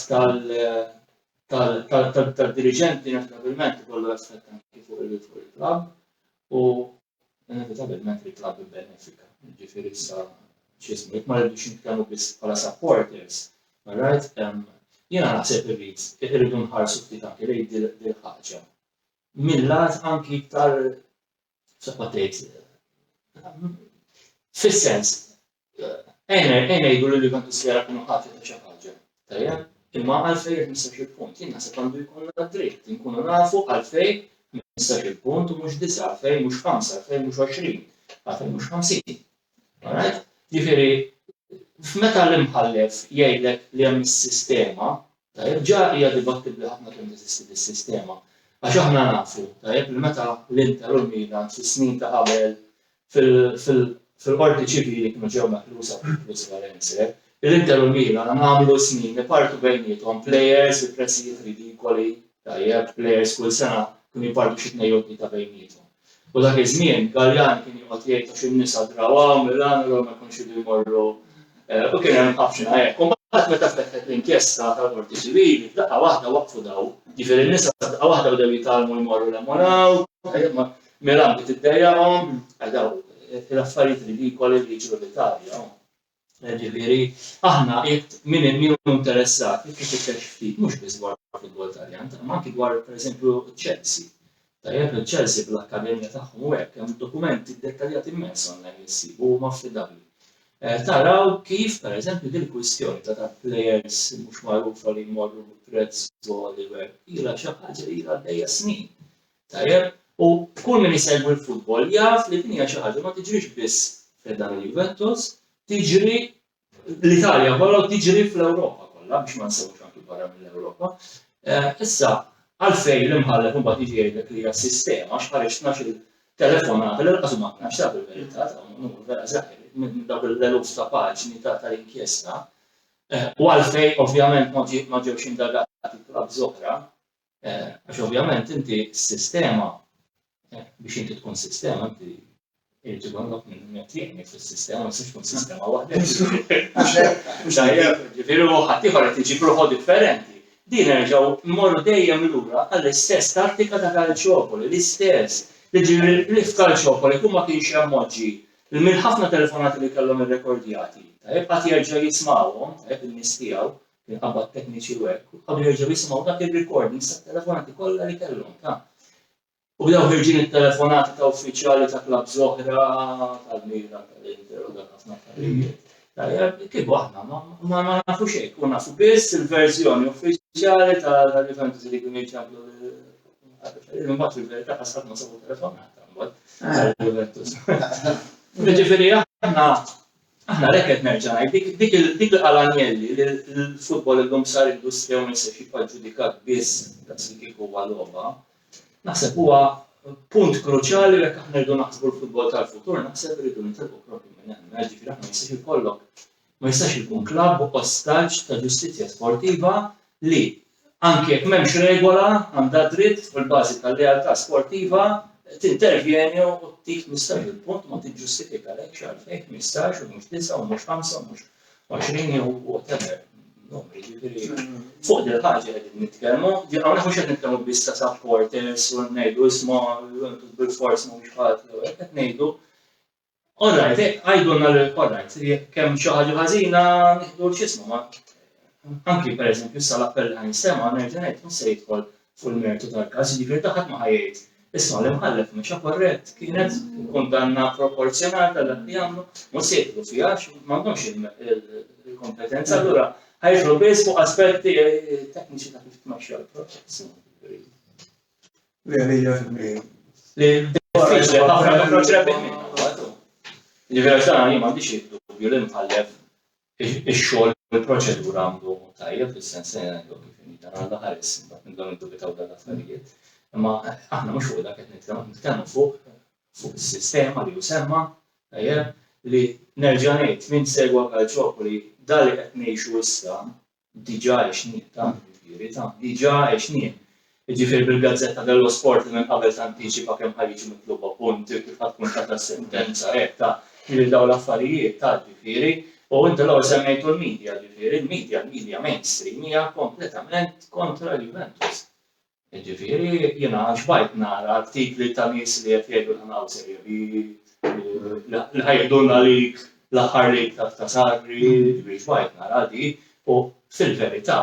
tal-diriġenti inevitabilment ikollu effett anke fuq il-klabb u inevitabilment il-klabb ibbenefika. Ġifieri issa x'ismu jekk ma rridux nitkellmu biss bħala supporters, right? Jiena naħseb irridu nħarsu ftit anke lejn din ħaġa. Mill-lat anke iktar Saqqatejt, fis-sens, ngħidu li Juventus jara kienu ħati ta' xi ħaġa, tajjeb, imma għalfejn 15-il punt, jien naħseb għandu jkollna dritt, inkunu nafu għalfejn 15-il punt u mhux 9, għalfejn mhux 5, għalfejn mhux 20, għalfejn mhux 50. Alright? Ġifieri, f'meta l-imħallef jgħidlek li hemm is-sistema, tajjeb, ġa hija dibattibbli ħafna kemm teżisti dis-sistema. Għax aħna nafu, tajjeb li meta l-Inter u l-Milan fis-snin ta' qabel fil-qorti ċivili kienu ġew meħlusa fil-plusvalenze, l-Inter u l-Milan għamlu snin ipartu bejniethom plejers bi prezzijiet ridikoli, tajjeb players kull sena kienu jpartu xi tnejn ta' bejniethom. U dak iż-żmien Galjan kien joqgħod jgħid għax in-nisa draw Milan u ma jkunx idu jmorru u kien hemm ħafna hekk. Mbagħad meta fetħet l-inkjesta tal-qorti ċivili, f'daqqa waħda waqfu daw, ġifieri n-nisa f'daqqa waħda bdew jitgħallmu jmorru lemonaw, Milan bdiet iddejjahom, daw l-affarijiet ridikoli li jiġru l-Italja. Ġifieri aħna min interessat kif ifittex ftit mhux biss dwar futbol Taljan, ma anke dwar pereżempju Chelsea. Tajjeb il-Chelsea bl-akkademja tagħhom u hekk hemm dokumenti dettaljati immens online li jsibu huma affidabbli. Taraw kif, per eżempju, din kwistjoni ta' players mhux magħrufa li jmorru prezz żgħoli ilha xi ħaġa li ilha għaddejja snin. Tajjeb, u kull min isegwi l-futbol jaf li din hija xi ħaġa ma tiġrix biss f'dan il-Juventus, tiġri l-Italja kollha u tiġri fl-Ewropa kollha biex ma nsewux anke barra mill-Ewropa. Issa għalfejn l-imħallef imbagħad jiġi jgħidlek li hija sistema x'ħareġ 12 telefonata li l-qasu ma tnax ta' bil-verità ta' numru vera żgħir minn dawk l-eluf ta' paġni tal-inkjesta. U għalfejn ovvjament ma ġewx indagati klabs oħra, għax ovvjament inti s-sistema biex inti tkun sistema inti irġi għandok minn jattieni fis-sistema ma tkun sistema waħda. Ġifieri ħaddieħor qed iġib ruħu differenti. Din nerġgħu mmorru dejjem lura għall-istess tattika ta' Calciopoli, l-istess. Li f'Calciopoli kun ma kienx hemm moġġi minn ħafna telefonati li kellhom irrekordjati. Qatt jerġa' jismawhom, il-nies tiegħu kien qabad tekniċi u hekk, qabel jerġgħu jismgħu dak ir-recordings tat-telefonati kollha li kellhom ta'. U bdew ħirġin it-telefonati ta' uffiċjali ta' klabs oħra, tal-Milan, tal-Inter u dak ħafna affarijiet. Kieku aħna ma nafux hekk, u nafu biss il-verżjoni uffiċjali tal-Juventus li kienu jġabdu imbagħad fil-verità ħasab ma sabu telefonata mbagħad tal-Juventus. Ġifieri aħna lek qed nerġa' ngħid dik il-Agnelli li l-futbol illum sar industrija u ma jistax jibqa' ġudikat biss daqs li kieku huwa logħba. Naħseb huwa punt kruċjali jekk aħna rridu naħsbu l-futbol tal-futur, naħseb irridu nitilqu propri minn hemm. Ġifieri aħna ma jistax ikun klabb u ostaġġ ta' ġustizzja sportiva li anke jekk m'hemmx regola għandha dritt fil-bażi tal-lealtà sportiva tintervjeni u tik 15 il-punt ma tiġġustifika lek x'għalfejn 15 u mhux 9 u mhux 5 u mhux 20 u whatever. Fuq dil ħaġa qegħdin nitkellmu, hawnhekk mhux qed nitkellmu biss ta' supporters u ngħidu isma' bil-fors mhux ħadd jew hekk qed ngħidu. Alright, għajdulna l-alright, kemm xi ħaġa ħażina nieħdu x'isma' anki pereżempju issa l-appell ħa jinstema' nerġa' ngħid mhux se jidħol fuq il-mertu tal-każ, jiġifieri ta' ħadd ma ħajjgħid. Isma' l-imħallef mhix korrett, kienet kundanna proporzjonata dak li jagħmlu, mhux se jidħlu fiha m'għandhomx il-kompetenza allura ħajfru biss fuq aspetti tekniċi ta' kif tmexxi l-proċess. Li diffiċli ħafna approċċ rebbieħ minna. Ġifieri dan jien m'għandix id-dubju li mħallef ix-xogħol il-proċedura għandu tajjeb fis-sens kif inhi għandha ħares imbagħad nibdew niddubitaw dal-affarijiet. Imma aħna mhux fuq dak qed nitkellmu fuq is-sistema li jusemma tajjeb li nerġa' ngħid min segwa Calciopoli dali qed ngħixu issa diġà għexnien diġà għexnien. Jiġifieri bil-Gazzetta dello Sport minn qabel tantiċipa kemm ħajjiġu mitluba punti kif ħadd tkun ta' sentenza hekk ta' li dawn l-affarijiet ta' ġifieri u inti l-ewwel semmejtu l-medja ġifieri, il-medja mainstream hija kompletament kontra l-Juventus. Ġifieri jiena xbajt nara artikli ta' nies li qed jgħidu ħanaw serji li ħajħdulna lik l-aħħar lik ta' Sarri, ġifieri xbajt nara di u fil-verità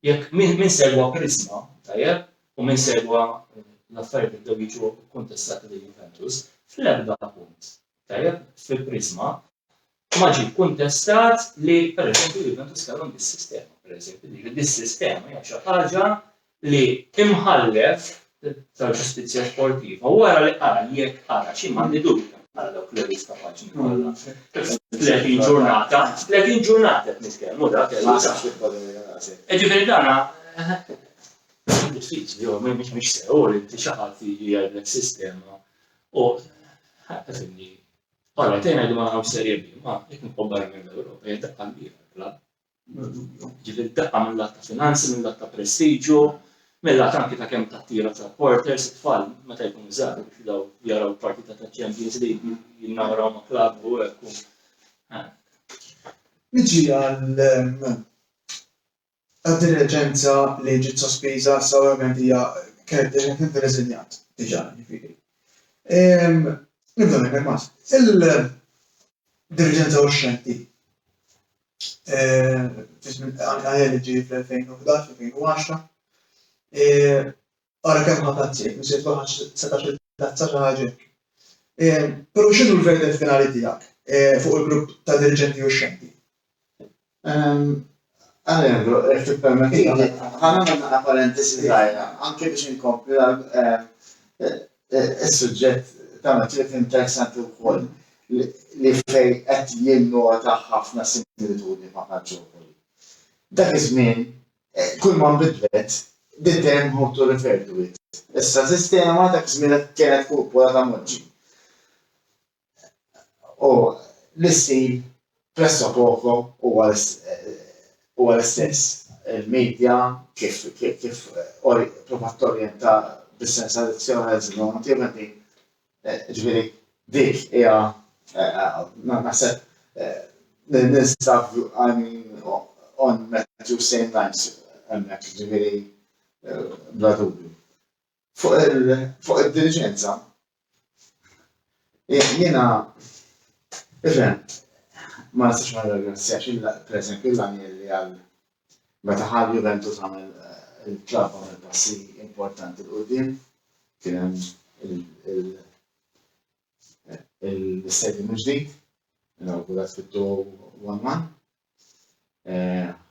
jekk min segwa Prisma tajjeb u min segwa l-affarijiet li bdew jiġu kontestati lil Juventus fl-ebda punt tajjeb fil-Prisma ma ġie kontestat li pereżempju Juventus kellhom dis-sistema, pereżempju dis-sistema hija xi ħaġa li imħallef tal-ġustizzja sportiva wara li qara jekk qara xi m'għandi dubju għal dawk li ta' paġni kollha. 30 ġurnata qed nitkellmu dak ġifieri dana diffiċli jew mhix sew li inti xi ħadd jiġi jgħidlek sistema u ħafni allora tgħid ngħidu ma nafx serje B ma jekk nibqgħu barra mill-Ewropa hija daqqa kbira klabb. Ġifieri daqqa mill-lat ta' finanzi, mill-lat ta' prestiġju, mill-lat anke ta' kemm tattira ta' supporters, it-tfal meta jkunu żgħar biex daw jaraw partita ta' Champions League jinnawraw ma' klabb u hekk. Niġi għad-diriġenza li ġiet sospiża sa ovvjament hija kienet irreżiljat diġà ġifieri. Nibdew hekk mas. Il-diriġenza uxxenti għajja ġi fl-2011-2010 għara kemm ħadd nsiet 16 tazza xi ħaġa. Però x'inhu l-verdiett finali tiegħek? fuq il-grupp ta' dirigenti u xenti. Alejandro, jek permetti, ħana manna parentesi zaħira, anke biex inkompli il-sujġett ta' matriq interessanti u koll li fej qed jinnota ħafna similitudni ma' Ġopoli. Dak iż-żmien, kull ma nbidlet, the-term how to refer to it. Issa sistema dak iż-żmien kienet kupola ta' moġġi. U l-istil presso poco huwa l-istess. Il-medja kif provat torjenta bis-sensazzjonalizmu, ġifieri dik hija naħseb nistab on Matthew same lines hemmhekk, ġifieri bla dubju. Fuq id-diriġenza jiena ma nistax ma nirringrazzjax pereżempju l-Anielli għal meta ħal Juventus għamel il-klabb għamel passi importanti l-qudiem, kien hemm il-stadium ġdid, inawgurat fit-2-1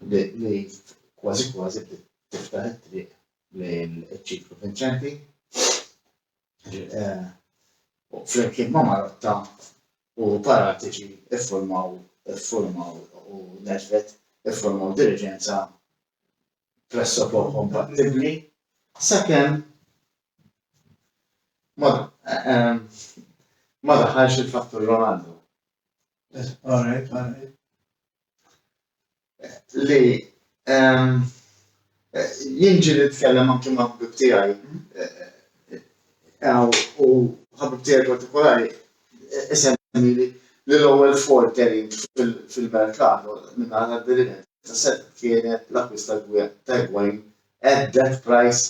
li kważi tiftaħ it-triq l-ċiklu Vinċenti. Flimkien ma' Marotta u Paratici iffurmaw u Nedved iffurmaw diriġenza pressopo kompatibbli sakemm ma daħħalx il-fattur Ronaldo. Li jinġi li tkellem anke ma' ħbib tiegħi u ħabib tiegħi partikolari isemmi li l-ewwel fortering fil-merkato minn għal diriġenza set kienet l-akkwist ta' Higuain at that price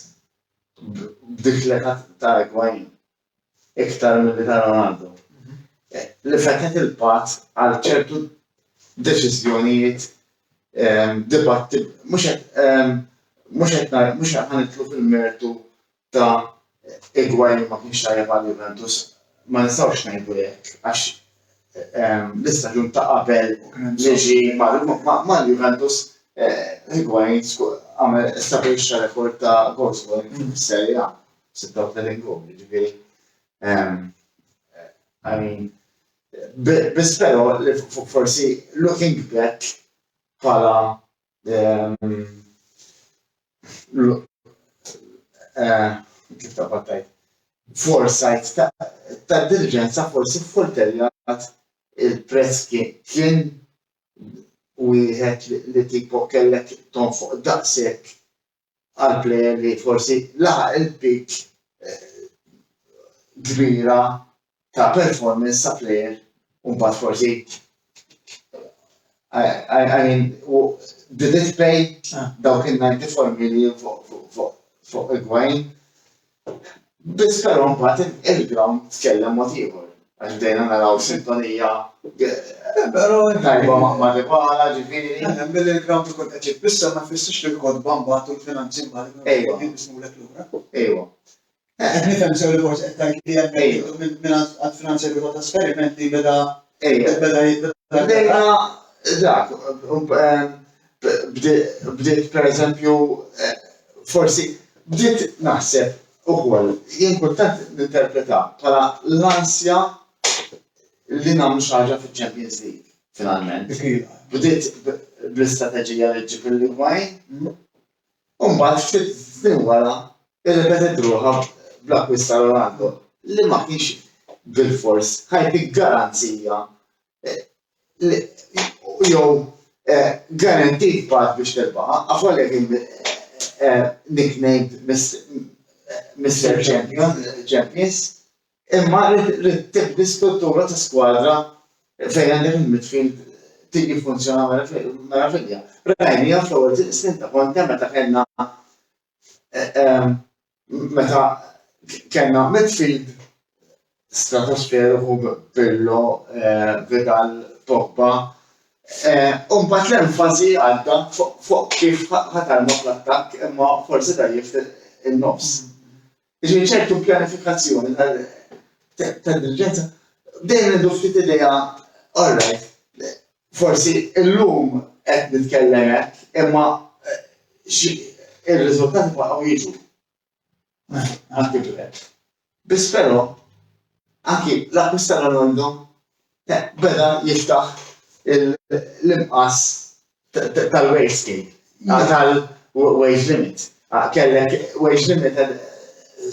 b'diklet ta' Higuain iktar milli ta' Ronaldo. Li fetħet il-pat għal ċertu deċiżjonijiet dibatti mhux ħanitlu fil-mertu ta' Higuain ma kienx tajjeb għal Juventus, ma nistgħux ngħidu hekk għax l-istaġun ta' qabel li ġie mal-Juventus Higuain għamel establixxa rekord ta' goals scoring fis-Serje A, 36 goal, ġifieri. I mean, bispero li forsi looking back bħala kif ta' battajt foresight ta' diligenza forsi f'Forteljat il-prezz kien wieħed li tipo kellek tonfoq daqshekk għal plejer li forsi laħaq il-pik kbira ta' performance ta' plejer u mbagħad forsi I mean, did it pay dawk il-94 million fuq Higuain? Biss però mbagħad il-ground tkellem mod ieħor. Għax bdejna naraw sintonija tajba ma' Dybala, ġifieri. Billi l-ground ikun qed jitbissa ma jfissirx li l-kodba mbagħad u l-finanzi mbagħad jismulek lura. Ejwa. Nifhem sew li forsi qed tgħid minn għad-finanzi li ta' esperimenti beda Bdejna dak, bdiet pereżempju forsi bdiet naħseb ukoll jien kultant ninterpreta bħala l-ansja li nagħmlu xi ħaġa fiċ-Champions League finalment. Bdiet bl-istrateġija li ġib il-Higuain u mbagħad ftit snin wara irrepetet ruħha bl-akkwist ta' Ronaldo li ma kienx bil-fors ħajtik garanzija jew garantit bad biex telbaħa, għafol nicknamed Mr. Champions, imma rrid tibni struttura ta' skwadra fejn għandek il-midfield tiġi funzjona mara filja. Rajnija fl-ewwel snin ta' konta meta kellna midfield stratosferiku Pirlo, Vidal, Pogba. Mbagħad l-enfasi għadda fuq kif ħatarmu fl-attakk imma forsi dajjef in-nofs. Jiġifieri ċertu pjanifikazzjoni tad-diriġenza dejjem idu ftit idea all right, forsi illum qed nitkellem hekk, imma ir-riżultati baqgħu jiġu. Anki b'hekk. Biss però anki l-akkwist tal-Ronaldo beda jiftaħ l-imqas tal-wasting, tal-wage limit. Kellek wage limit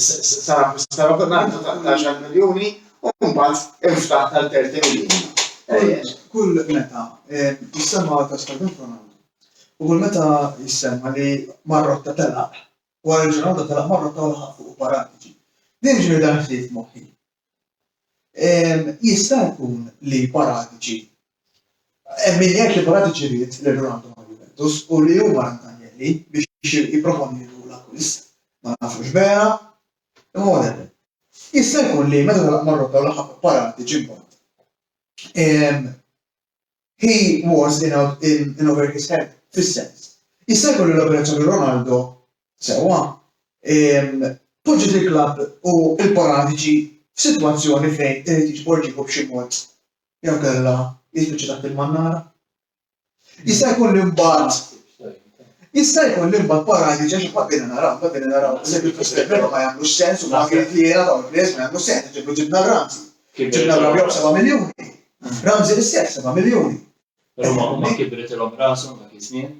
sara tal-Ronaldo ta' 10 miljoni u mbagħad inftaħ tal-30 miljoni. Kull meta jissemma ta' Stadium Ronaldo. U kull meta jissemma li marrotta telaq, u għal Ronaldo telaq marrotta u laħaq fuq paratiċi. Din ġiri dan ftit moħħi. Jista' jkun li paratiċi, min jgħid li paratiċi rrid li Ronaldo ma' Juventus u li huma Rantanielli biex jipproponi l-akkwist. Ma nafux vera, imma whatever. Jista' jkun li meta telaq marrotta u laħaq paratiċi mbagħad. He was in over his head, fis-sens. Jista' jkun li l-operazzjoni Ronaldo sewwa poġġiet il-klabb u l-paratiċi f'sitwazzjoni fejn irid jiġborġiku b'xi mod jew kellha jispiċċa taħt il-mannara. Jista' jkun li mbagħad paratiċi għax baddina naraw eżempju fis-Severo ma jagħmlux sens u ma kien li jiena dawn il-players ma jagħmlux sens, ġibna Ramsey. Ġibna Ramsey 7 miljuni. Ramsey l-istess 7 miljuni. Però ma kibret il-hom rashom dak iż-żmien.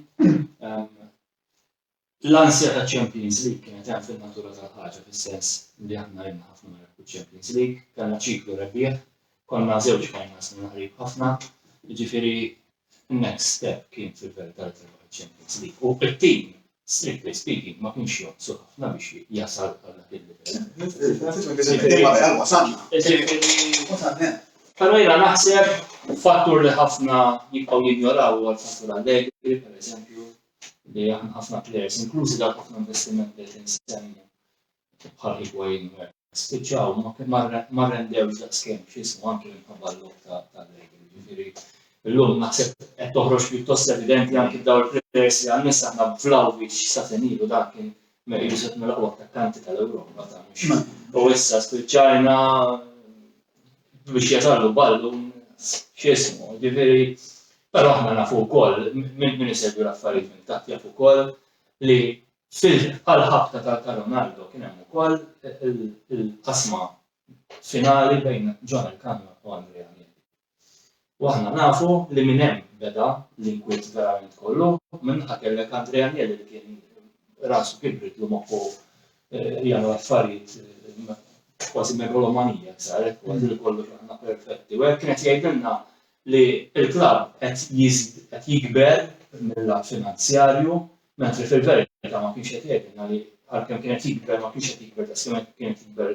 L-ansja ta' Champions League kienet hemm fin-natura tal-ħaġa fis-sens li aħna għandna ħafna marru Champions League, kellna ċiklu rebbieħ, konna żewġ finals minn qrib ħafna, jiġifieri next step kien fil-verità tal Champions League. U it-team, strictly speaking, ma kienx jonqsu ħafna biex jasal għal dak il-livell. Però jiena naħseb fattur li ħafna jibqgħu jinjoraw huwa l-fattur Allegri, pereżempju, li ħafna players, inklużi dak ħafna investimenti li tinsemmi bħal Higuain spiċċaw ma rendewx daqskemm x'ismu anke minħabba l-lok tal-Allegri. Ġifieri llum naħseb qed toħroġ pjuttost evidenti anke dawn il-players li għan-nies aħna Vlahovic satenilu dak kien meqjus qed mill-aqwa attakkanti tal-Ewropa ta' mhux. U issa spiċċajna biex jatallu ballu x'ismu, ġifieri però aħna nafu wkoll min isegwi l-affarijiet minn taħt jafu wkoll li fil-ħabta ta' Ronaldo kien hemm ukoll il-qasma finali bejn John El-Kanna u Andrea Agnelli. U aħna nafu li minn hemm beda l-inkwiet verament kollu minħa kellek Andrea Agnelli li kien rasu kibrit li moħħu jagħmlu affarijiet kważi megalomanija, saret kważi li kollu aħna perfetti. U hekk kienet jgħidilna li l-klabb qed jikber mill-lat finanzjarju, mentri fil-verità ma kienx qed jgħidilna li għalkemm kienet jikber ma kienx qed jikber daqskemm kienet jikber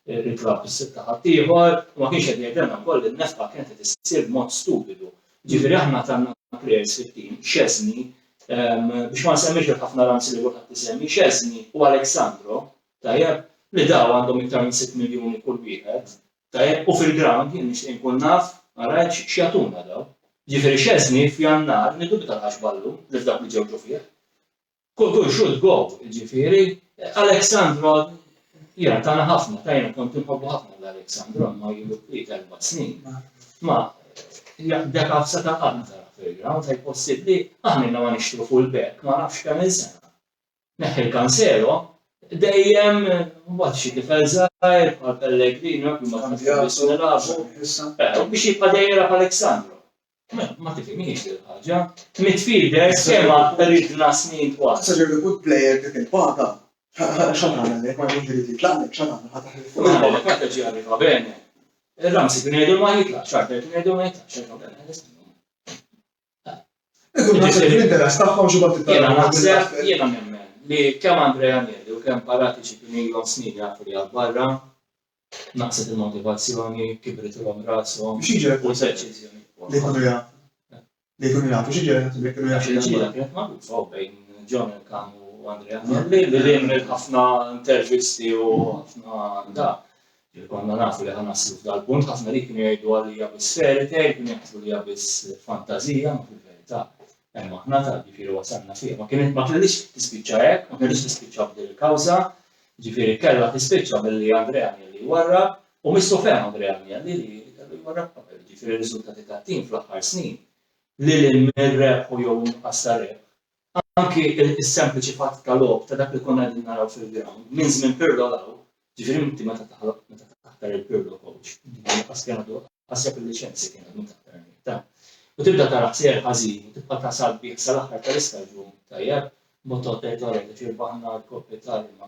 il-klabb is-sitta ħaddieħor, u ma kienx qed jgħidilna wkoll li n-nefqa kienet qed issir b'mod stupidu. Ġifieri aħna tanna players fit-tim, Szczesny, biex ma nsemmix ħafna Ramsey li wieħed tisemmi, Szczesny u Aleksandro, tajjeb li daw għandhom iktar minn 6 miljuni kull wieħed, tajjeb u fil-ground jien nixtieq nkun naf għarajt x'jagħtuna daw. Ġifieri Szczesny f'Jannar nidubita għax ballu li f'dak li ġew fih. Kull should go, ġifieri Aleksandro jiena tagħna ħafna, tajna kont inħobbu ħafna l-Aleksandro ma jilu 4 snin. Ma dak għafsa ta' qanta fil-ground ta' possibbli aħna ma nixtru full-back ma nafx kemm il-sena. Neħħi l-Cancelo dejjem mbagħad xi tifel żgħir bħal Pellegrino ma tantx nilagħbu. U biex jibqa' dejjem Aleksandro. Ma tifhimniex il-ħaġa. Midfielders kemm ridna snin twal. Sa ġew good player dik il-paga. X'għamel lek ma jiġri titlaq x'għamel ħadd. Meta ġie arriva bene. Ramsey kien jgħidu ma jitlax, Charter kien jgħidu ma jitlax, Jiena naħseb jiena nemmen li kemm Andrea Agnelli u kemm Paratici kienu ilhom snin jafu li għal-barra, naqset il-motivazzjoni, kibritulhom rashom u deċiżjoni. Li jkunu jafu x'jiġri li jkunu jafu. Ġiela kienet magħrufa bejn John El-Kanna u Andrea Agnelli li għamel ħafna intervisti u ħafna da. Konna nafu li ħanaslu f'dal-punt, ħafna li kienu jgħidu għalija biss fairy tale, kienu jgħidu li biss fantazija, ma fil-verità. Hemm aħna ta' ġifieri wasalna fiha. Ma kellix tispiċċa hekk, ma kellix tispiċċa b'din il-kawża, ġifieri kellha tispiċċa milli Andrea Agnelli warrab u mistu fehm Andrea Agnelli li kellu jwarrab qabel. ġifieri r-riżultati tat-tim fl-aħħar snin li l-rebħu jew inqas ta' rebħ. Anki is-sempliċi fatt tal-lob ta' dak li konna qegħdin naraw fil-ground minn żmien Pirlo law, ġifieri inti meta taħtar il-Pirlo coach, għasjab il-liċenzji kien għadu taħtar u tibda tara ħsier ħażin, u tibqa' tasal bih sal-aħħar tal-istaġun tajjeb, motot etorek tirbaħna l-Koppa Italja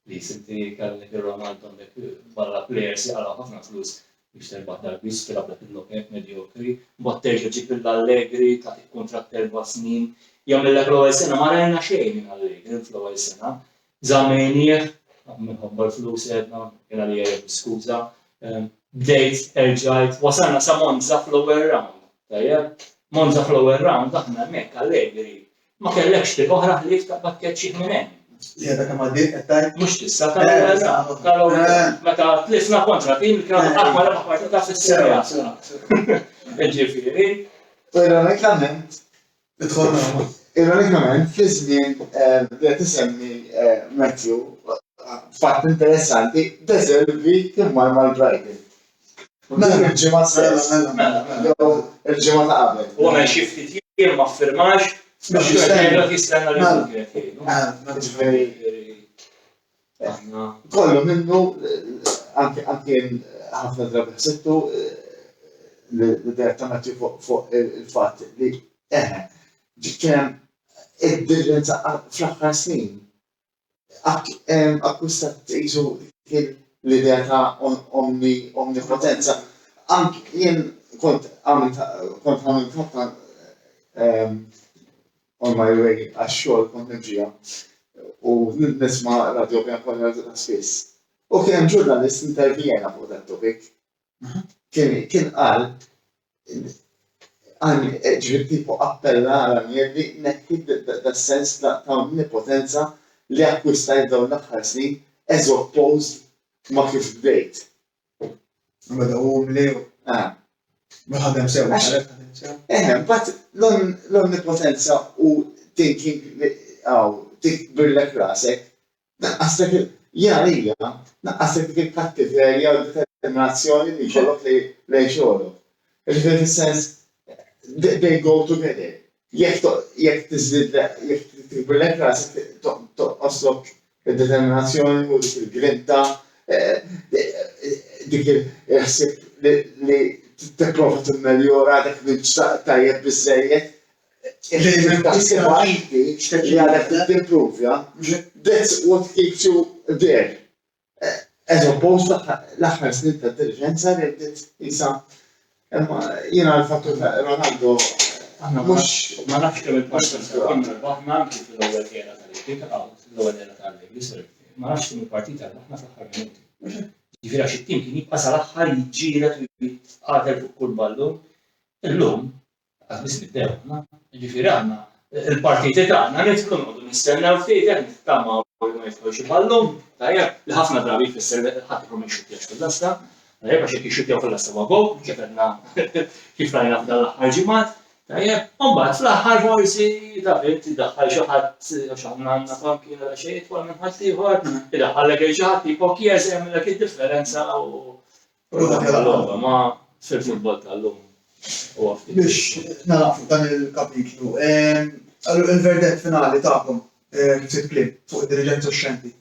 li sinti kellek ir-Ronaldo għandek barra players jaqraw ħafna flus biex terbaħ darbis tilab dak il-lokek mediokri, mbagħad terġa' ġib l-Allegri tagħtik kontratt 4 snin, jagħmellek l-ewwel sena ma rajna xejn minn Allegri fl-ewwel sena. Żammejnieh minħabba l-flus għedna kien għalija skuża, bdejt erġajt, wasalna sa Monza fl-ewwel round. Tajjeb, Monza fl-ewwel round aħna hemmhekk Allegri ma kellekx tib oħra ħlief ta' pakkett minn hemm. Li għadha kemm għaddiet qed tgħid? Mhux tista' tal-ewwel meta tlifna kontra tim li kienu qatt ma rebaħ partita fis-serja. Ġifieri. Ironikament, fi żmien li tisemmi Matthew, fatt interessanti, deservi kien mar mal-Brighton. Il-ġimgħa il-ġimgħa ta' qabel. U għamel xi ftit jiem ma ffirmax biex jistenna li kollu minnu anke ħafna drabi ħsibtu li direttament fuq il-fatt li kien id-differenza fl-aħħar snin akkustat tqisu l-idea ta' omnipotenza. Anke jien kont għamilt ħafna on my way għax-xogħol kont nimġija u nisma' radio bejn kollha spiss. U kien hemm ġurnalist intervjena fuq dat topic. Kien qal ġifieri tipo appella għal li neħħi das-sens ta' omnipotenza li akkwistajt dawn l-aħħar snin as opposed ma kif bdejt. Bada u mlew. Maħadem sew. But l-omnipotenza u thinking tikbirlek rasek, naqqastek naqqastek dik il-kattiverja u determinazzjoni li jkollok li jxogħolok. Ġifieri fis-sens they go together. Jekk tikbirlek rasek toqgħoslok id-determinazzjoni u dik il-grinta dik il-ħsieb li tipprova timmeljora dak li tajjeb biżżejjed. That's what keeps you there. As opposed l-aħħar snin ta' dirigenza li bdiet isa jiena l-fattur ta' Ronaldo mhux ma nafx kemm il-partita konna rbaħna anke fil-ewwel era tal-Liga l-ewwel era tal-Liga. Ma nafx kemm il-partita rbaħna fl-aħħar minuti. Ġifieri għax it-tim kien jibqa' sal-aħħar jiġġieled u jitqatel fuq kull ballun. Illum għad biss nibdew, ġifieri għandna il-partiti tagħna nidħlu noqogħdu nistennew ftit hekk nittamaw ma jidħlu xi ballun, tajjeb li ħafna drabi jfisser ħadd ikun ma jxuttjax fil-lasta, tajjeb għax jekk jixuttjaw fil-lasta huwa gowl, kif għedna kif rajna f'dan l-aħħar ġimgħat, tajjeb, u mbagħad fl-aħħar forsi taf inti tiddaħħal xi ħadd għax aħna għandna pankin għal xejn itwal minn ħadd ieħor, iddaħħallek xi ħadd ipok jeż jagħmellek id-differenza u ma fil-futbol tal-lum. Biex narafu dan il-kapitlu. Il-verdett finali tagħkom kif kliem fuq id-diriġenza xxenti.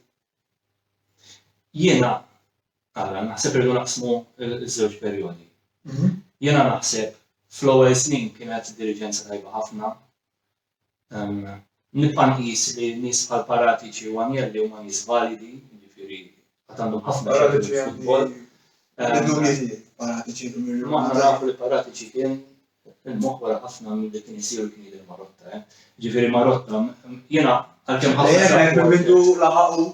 Jiena naħseb irdu naqsmu ż-żewġ perjodi. Jiena naħseb fl-ewwel snin kienet diriġenza tajba ħafna. Nibqa' nqis li nies bħal Paratici u Agnelli huma nies validi, jiġifieri qed għandhom ħafna fil-futbol. Paratici Ma nafu li Paratici kien il-moħħ wara ħafna minn li kien isir kien jidher Marotta. Ġifieri Marotta jiena għalkemm ħafna mindu laħaqu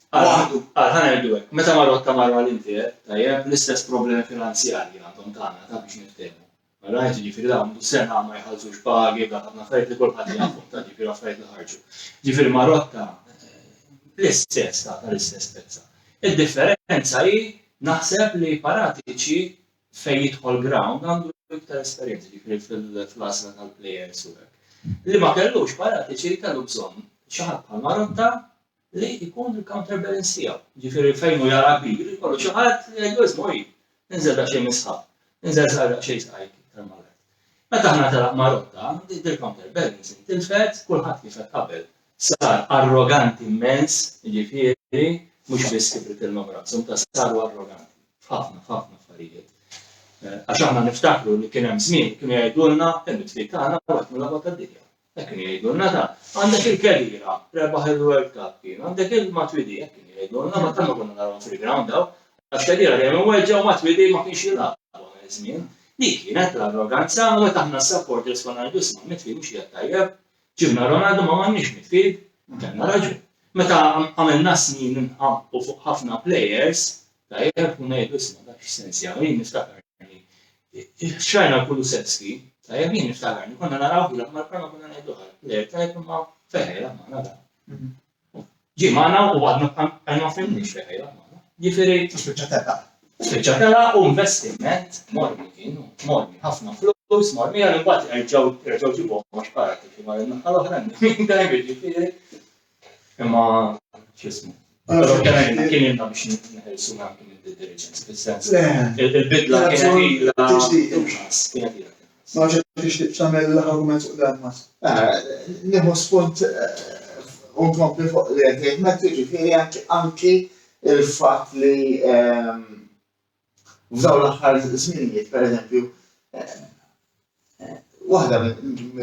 waħdu. Ħanejdu hekk. Meta Marotta marra l-Inter, tajjeb l-istess problemi finanzjarji għandhom tagħna ta' biex niftehmu. Rajt ġifieri għandu sena ma jħallsux pagi, ħafna affarijiet li kulħadd jafhom ta' ġifieri affarijiet li ħarġu. Ġifieri Marotta l-istess ta' l-istess pezza. Id-differenza hi naħseb li Paratici fejn jidħol ground għandu iktar esperjenza ġifieri fil-klasla tal-plejers u hekk. Li ma kellux Paratici kellu bżonn xi ħadd bħal Marotta li jkun il-counterbalance tiegħu. Ġifieri fejn hu jara kbir, jkollu xi ħadd jgħidu ismu' ninżel da xejn misħab. Nżel saqra xejn saqajk tal-malar. Meta aħna telaq Marotta, il-counterbalance intilfet, kulħadd kif qed qabel. Sar arroganti immens, jiġifieri mhux biss kibret il-numra, ta' saru arroganti f'ħafna affarijiet. Għax aħna niftakru li kien hemm żmien kienu jgħidulna il-mitfiet tagħna waqt mill-logħba tad-dinja. Kienu jgħidulna ta' għandek il-kerira, rebaħ il-World Cup kien, għandek il-matwidi, kienu jgħidulna ma tagħna konna narawhom fil-ground daw, għax kerira dejjem weġġa' u matwidi ma kienx jilagħbu żmien. Dik kienet l-arroganza u meta aħna supporters konna ngħidu isma' mitfied mhux qiegħed tajjeb, ġibna Ronaldo ma m'għandniex mitfied, kellna raġun. Meta għamilna snin u fuq ħafna players, tajjeb u ngħidu isma' dak x'sens jagħmel niftakarni. Xajna Kulusevski, tajjeb jien niftakarni, konna naraw ilha mal-prama konna ngħidu ħadd tajjeb ma fejħejla ma naraw. Ġie magħna u għadna ma fehmniex fejħejla magħna. Ġifieri Spiċċatela u investiment mormi kienu, mormi, ħafna flus, mormi għal imbagħad jerġgħu ġibuhom għax parati kif għal naħa l-oħra dejjem jiġifieri. Imma x'ismu. Kien ilna biex neħelsu anke mid-diriġenza fis-sens. Il-bidla kienet ilha kienet ilha. Ma tixtieq tagħmel l-argument fuq dan mas. Nieħu spunt unkompli fuq li qed ma jiġifieri anki il-fatt li f'dawn l-aħħar żminijiet, pereżempju, waħda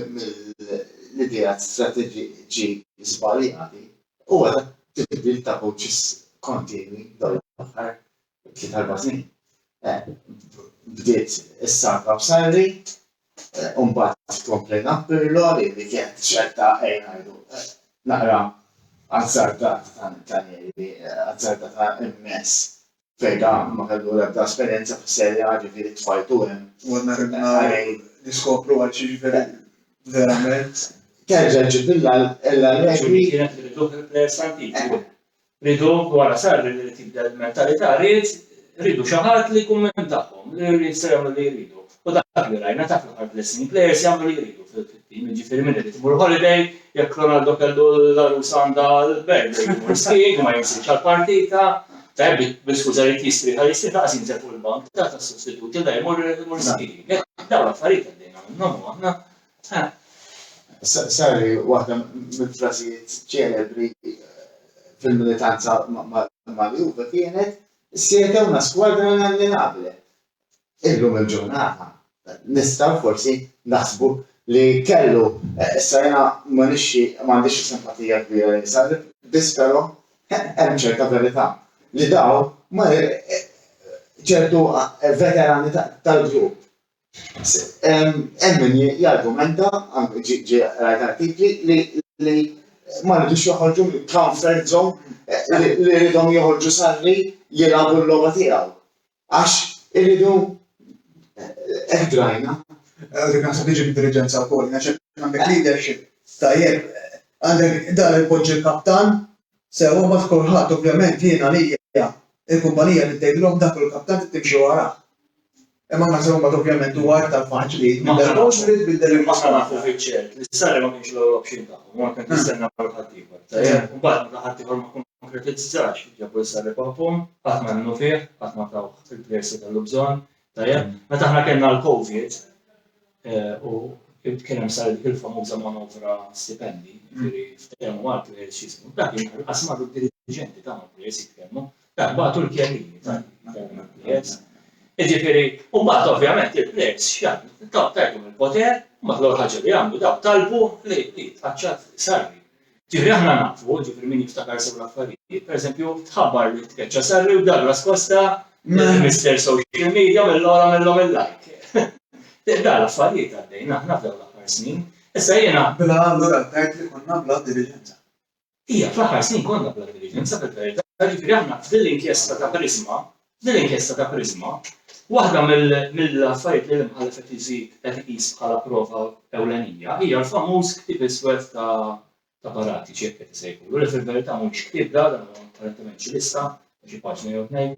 mill-idejat strateġiċi żbaljati huwa tibdil ta' coaches kontinwi dawn l-aħħar 3-4 snin. Bdiet is-Saka b'Sarri, u mbagħad tkompli Nappirlo li kienet ċerta ngħidu naqra azzarda ta' immens. Fejda ma kellu l-ebda esperjenza fis-serja ġifieri tfajtu hemm. U għandna ridna niskopru għal xi ġifieri verament. Terġa' ġibilla l-regwi. Kienet rridu players antiki. Rridu wara Sarri li tibda l-mentalità rridu xi ħadd li jkun minn tagħhom, li jistgħu li jridu. U dak li rajna ta' fl-aħħar blessing players jagħmlu li jridu fil-tim, ġifieri minn irid imur holiday, jekk Ronaldo kellu l-arus għandha l-birthday jmur skiing ma jinsibx għall-partita. Tajb, biskuża li jistri daqsin fuq il-bank, ta' sostituti da jmur skiing. Dawn l-affarijiet għaddejna minnhom aħna. Sarri waħda mill-frasijiet ċelebri fil-militanza mal-Juve kienet siete una squadra inallenabile. Illum il-ġurnata nistgħu forsi naħsbu li kellu sajna m'għandix simpatija kbira li Sarri, biss però hemm ċerta verità li daw ma ċertu veterani tal-grupp. Hemm min jargumenta anke ġie rajt artikli li ma rridux joħorġu mill-comfort zone li rridhom joħorġu Sarri jilagħbu l-logħba tiegħu. Għax irridu eħdrajna. Dik naħseb tiġi bid-diriġenza wkoll, għax għandek leadership tajjeb, għandek dan il-poġġi l-kaptan, sewa ma kulħadd ovvjament jiena lija il-kumpanija li tgħidilhom dak il-kaptan timxi wara. Imma naħseb ma ovvjament huwa aktar faċli. Mhux rid Ma nafu fiċ-ċert, li Sarri ma kienx l-option tagħhom, ma kien jistenna għal ħaddieħor. Tajjeb, u mbagħad meta ħaddieħor ma konkretizzax, ġabu Sarri papum, qatt ma minnu fih, qatt ma taw il-players li kellu bżonn. Tajjeb, meta aħna kellna l-Covid u kien hemm sar il-famuża manovra stipendi, jiġifieri ftehmu mal-players x'ismu. Dak kien qasmaru d-diriġenti tagħhom players jitkellmu, dak bagħtu l-kjerrini tal-players. Jiġifieri, u mbagħad ovvjament il-players x'jagħmlu, tajthom il-poter, u mbagħad l-ewwel ħaġa li jagħmlu dawk talbu li tfaċċat Sarri. Ġifieri aħna nafu, ġifieri min jiftakar sew l-affarijiet. Pereżempju, tħabbar li tkeċċa Sarri u Douglas Costa Mr. Social Media mill-ora il-like. Da l-affarijiet għaddejna aħna f'dawn l-aħħar snin. Issa jiena bla allura tajt li konna bla diriġenza. Hija fl-aħħar snin konna bla diriġenza fil-verità. Ġifieri aħna f'dil-inkjesta ta' Prisma, waħda mill-affarijiet li l-imħallef qed iżid qed iqis bħala prova ewlenija hija l-famuż ktieb iswed ta' Paratici jekk qed isejħulu li fil-verità mhux ktieb dan apparentement xi lista xi paġna jew tnejn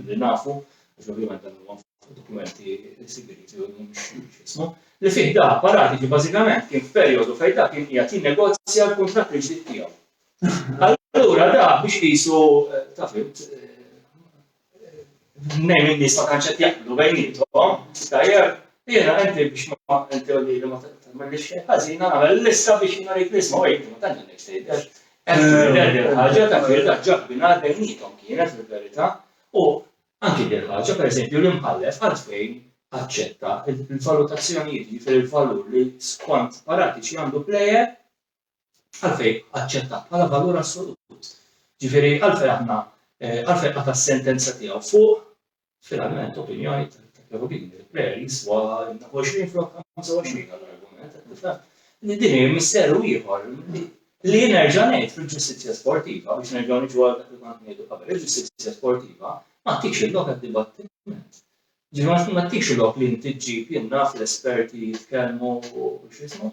li nafu, għax ovvjament dan huwa dokumenti segreti u mhux ismu, li fih da Paratici bażikament kien f'perjodu fejn dak kien qiegħed jinnegozja l-kuntratt il-ġdid tiegħu. Allura da biex qisu ta' fimt nejn in-nies ma tantx qed jaqblu bejniethom, tajjeb, jiena inti biex ma inti li ma tagħmellix xejn ħażin nagħmel lista biex narik l-isma' u ma tantx nek tgħidel. Ħaġa ta' firda ġabbina bejniethom kienet fil-verità u anki din ħaġa pereżempju l-imħallef għalfejn aċċetta il-valutazzjonijiet fil-valur li skont paratiċi għandu plejer għalfejn aċċetta bħala valur assolut. Ġifieri għalfejn aħna għalfejn għata s-sentenza tiegħu fuq finalment opinjoni ta' Cherubini il-plejer jiswa 20 flok 25 għall-argument. Din hi misteru ieħor li nerġa' ngħid fil-ġustizzja sportiva biex nerġgħu niġu għal dak li kont ngħidu qabel, il-ġustizzja sportiva ma tikx il-lok għad-dibattiment. Ġifieri ma tikx il-lok li inti ġġib jinnaf l-esperti jitkellmu u x'ismu.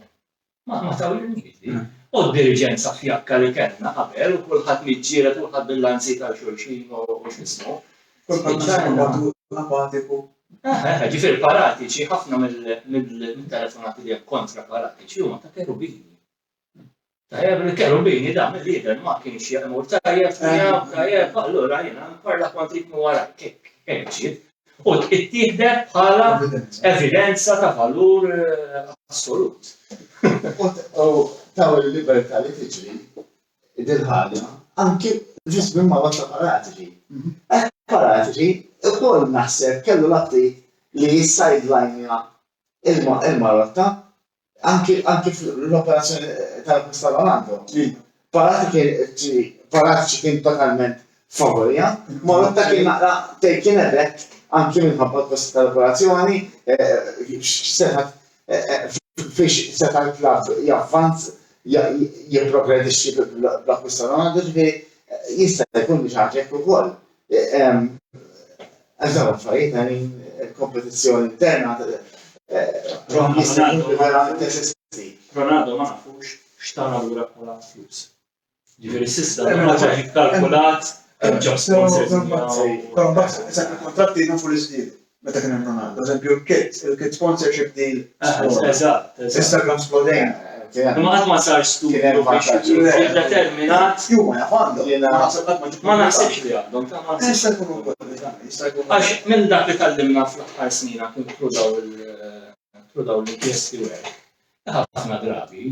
Ma tawilnieli. U d-diriġenza fjakka li kellna qabel u kulħadd miġġieled u kulħadd bil-lanzi tal xulxin u x'ismu. Kulħadd apatiku. Ġifieri paratiċi ħafna mill-telefonati li hemm kontra paratiċi huma ta' Cherubini. Tajjeb il-Cherubini dan il-lider ma kienx jaqmur tajjeb, allura jiena nparla kont ritmu wara kemm ġiet. U ttieħdet bħala evidenza ta' valur assolut. U taw il-libertà li tiġri id-ħaġa anke ġis minn ma ta' paratiċi. Paratiċi ukoll naħseb kellu l-abti li jissajдлайnja il-Marotta anke fl-operazzjoni tal-Costa Ronaldo. Paratiċi kien totalment favorija, Marotta kien naqra kien ebbet anke minħabba Costa tal-operazzjoni fiex seta' l-klabb javvanz jipprogredixxi bl-Costa Ronaldo ġifieri jista' jkun biex ħaġek ukoll. Għażaw affarijiet għalin kompetizzjoni interna Ronaldo ma nafux x'tana lura bħala flus. Ġifieri s'issa ma ġi kkalkulat kemm ġab sponsors. Però mbagħad il-kontratti nafu l-iżdied meta kien hemm Ronaldo. Eżempju il-kit sponsorship deal. Eżatt. Instagram splodejn. Ma qatt ma sar studju biex jiddeterminat. Juma jafandu. Ma naħsibx li għandhom ta' ma Jista' jkun ukoll. għax minn dak li tallimna fl-aħħar snina kien trudaw l-inkjesti u hekk. Ħafna drabi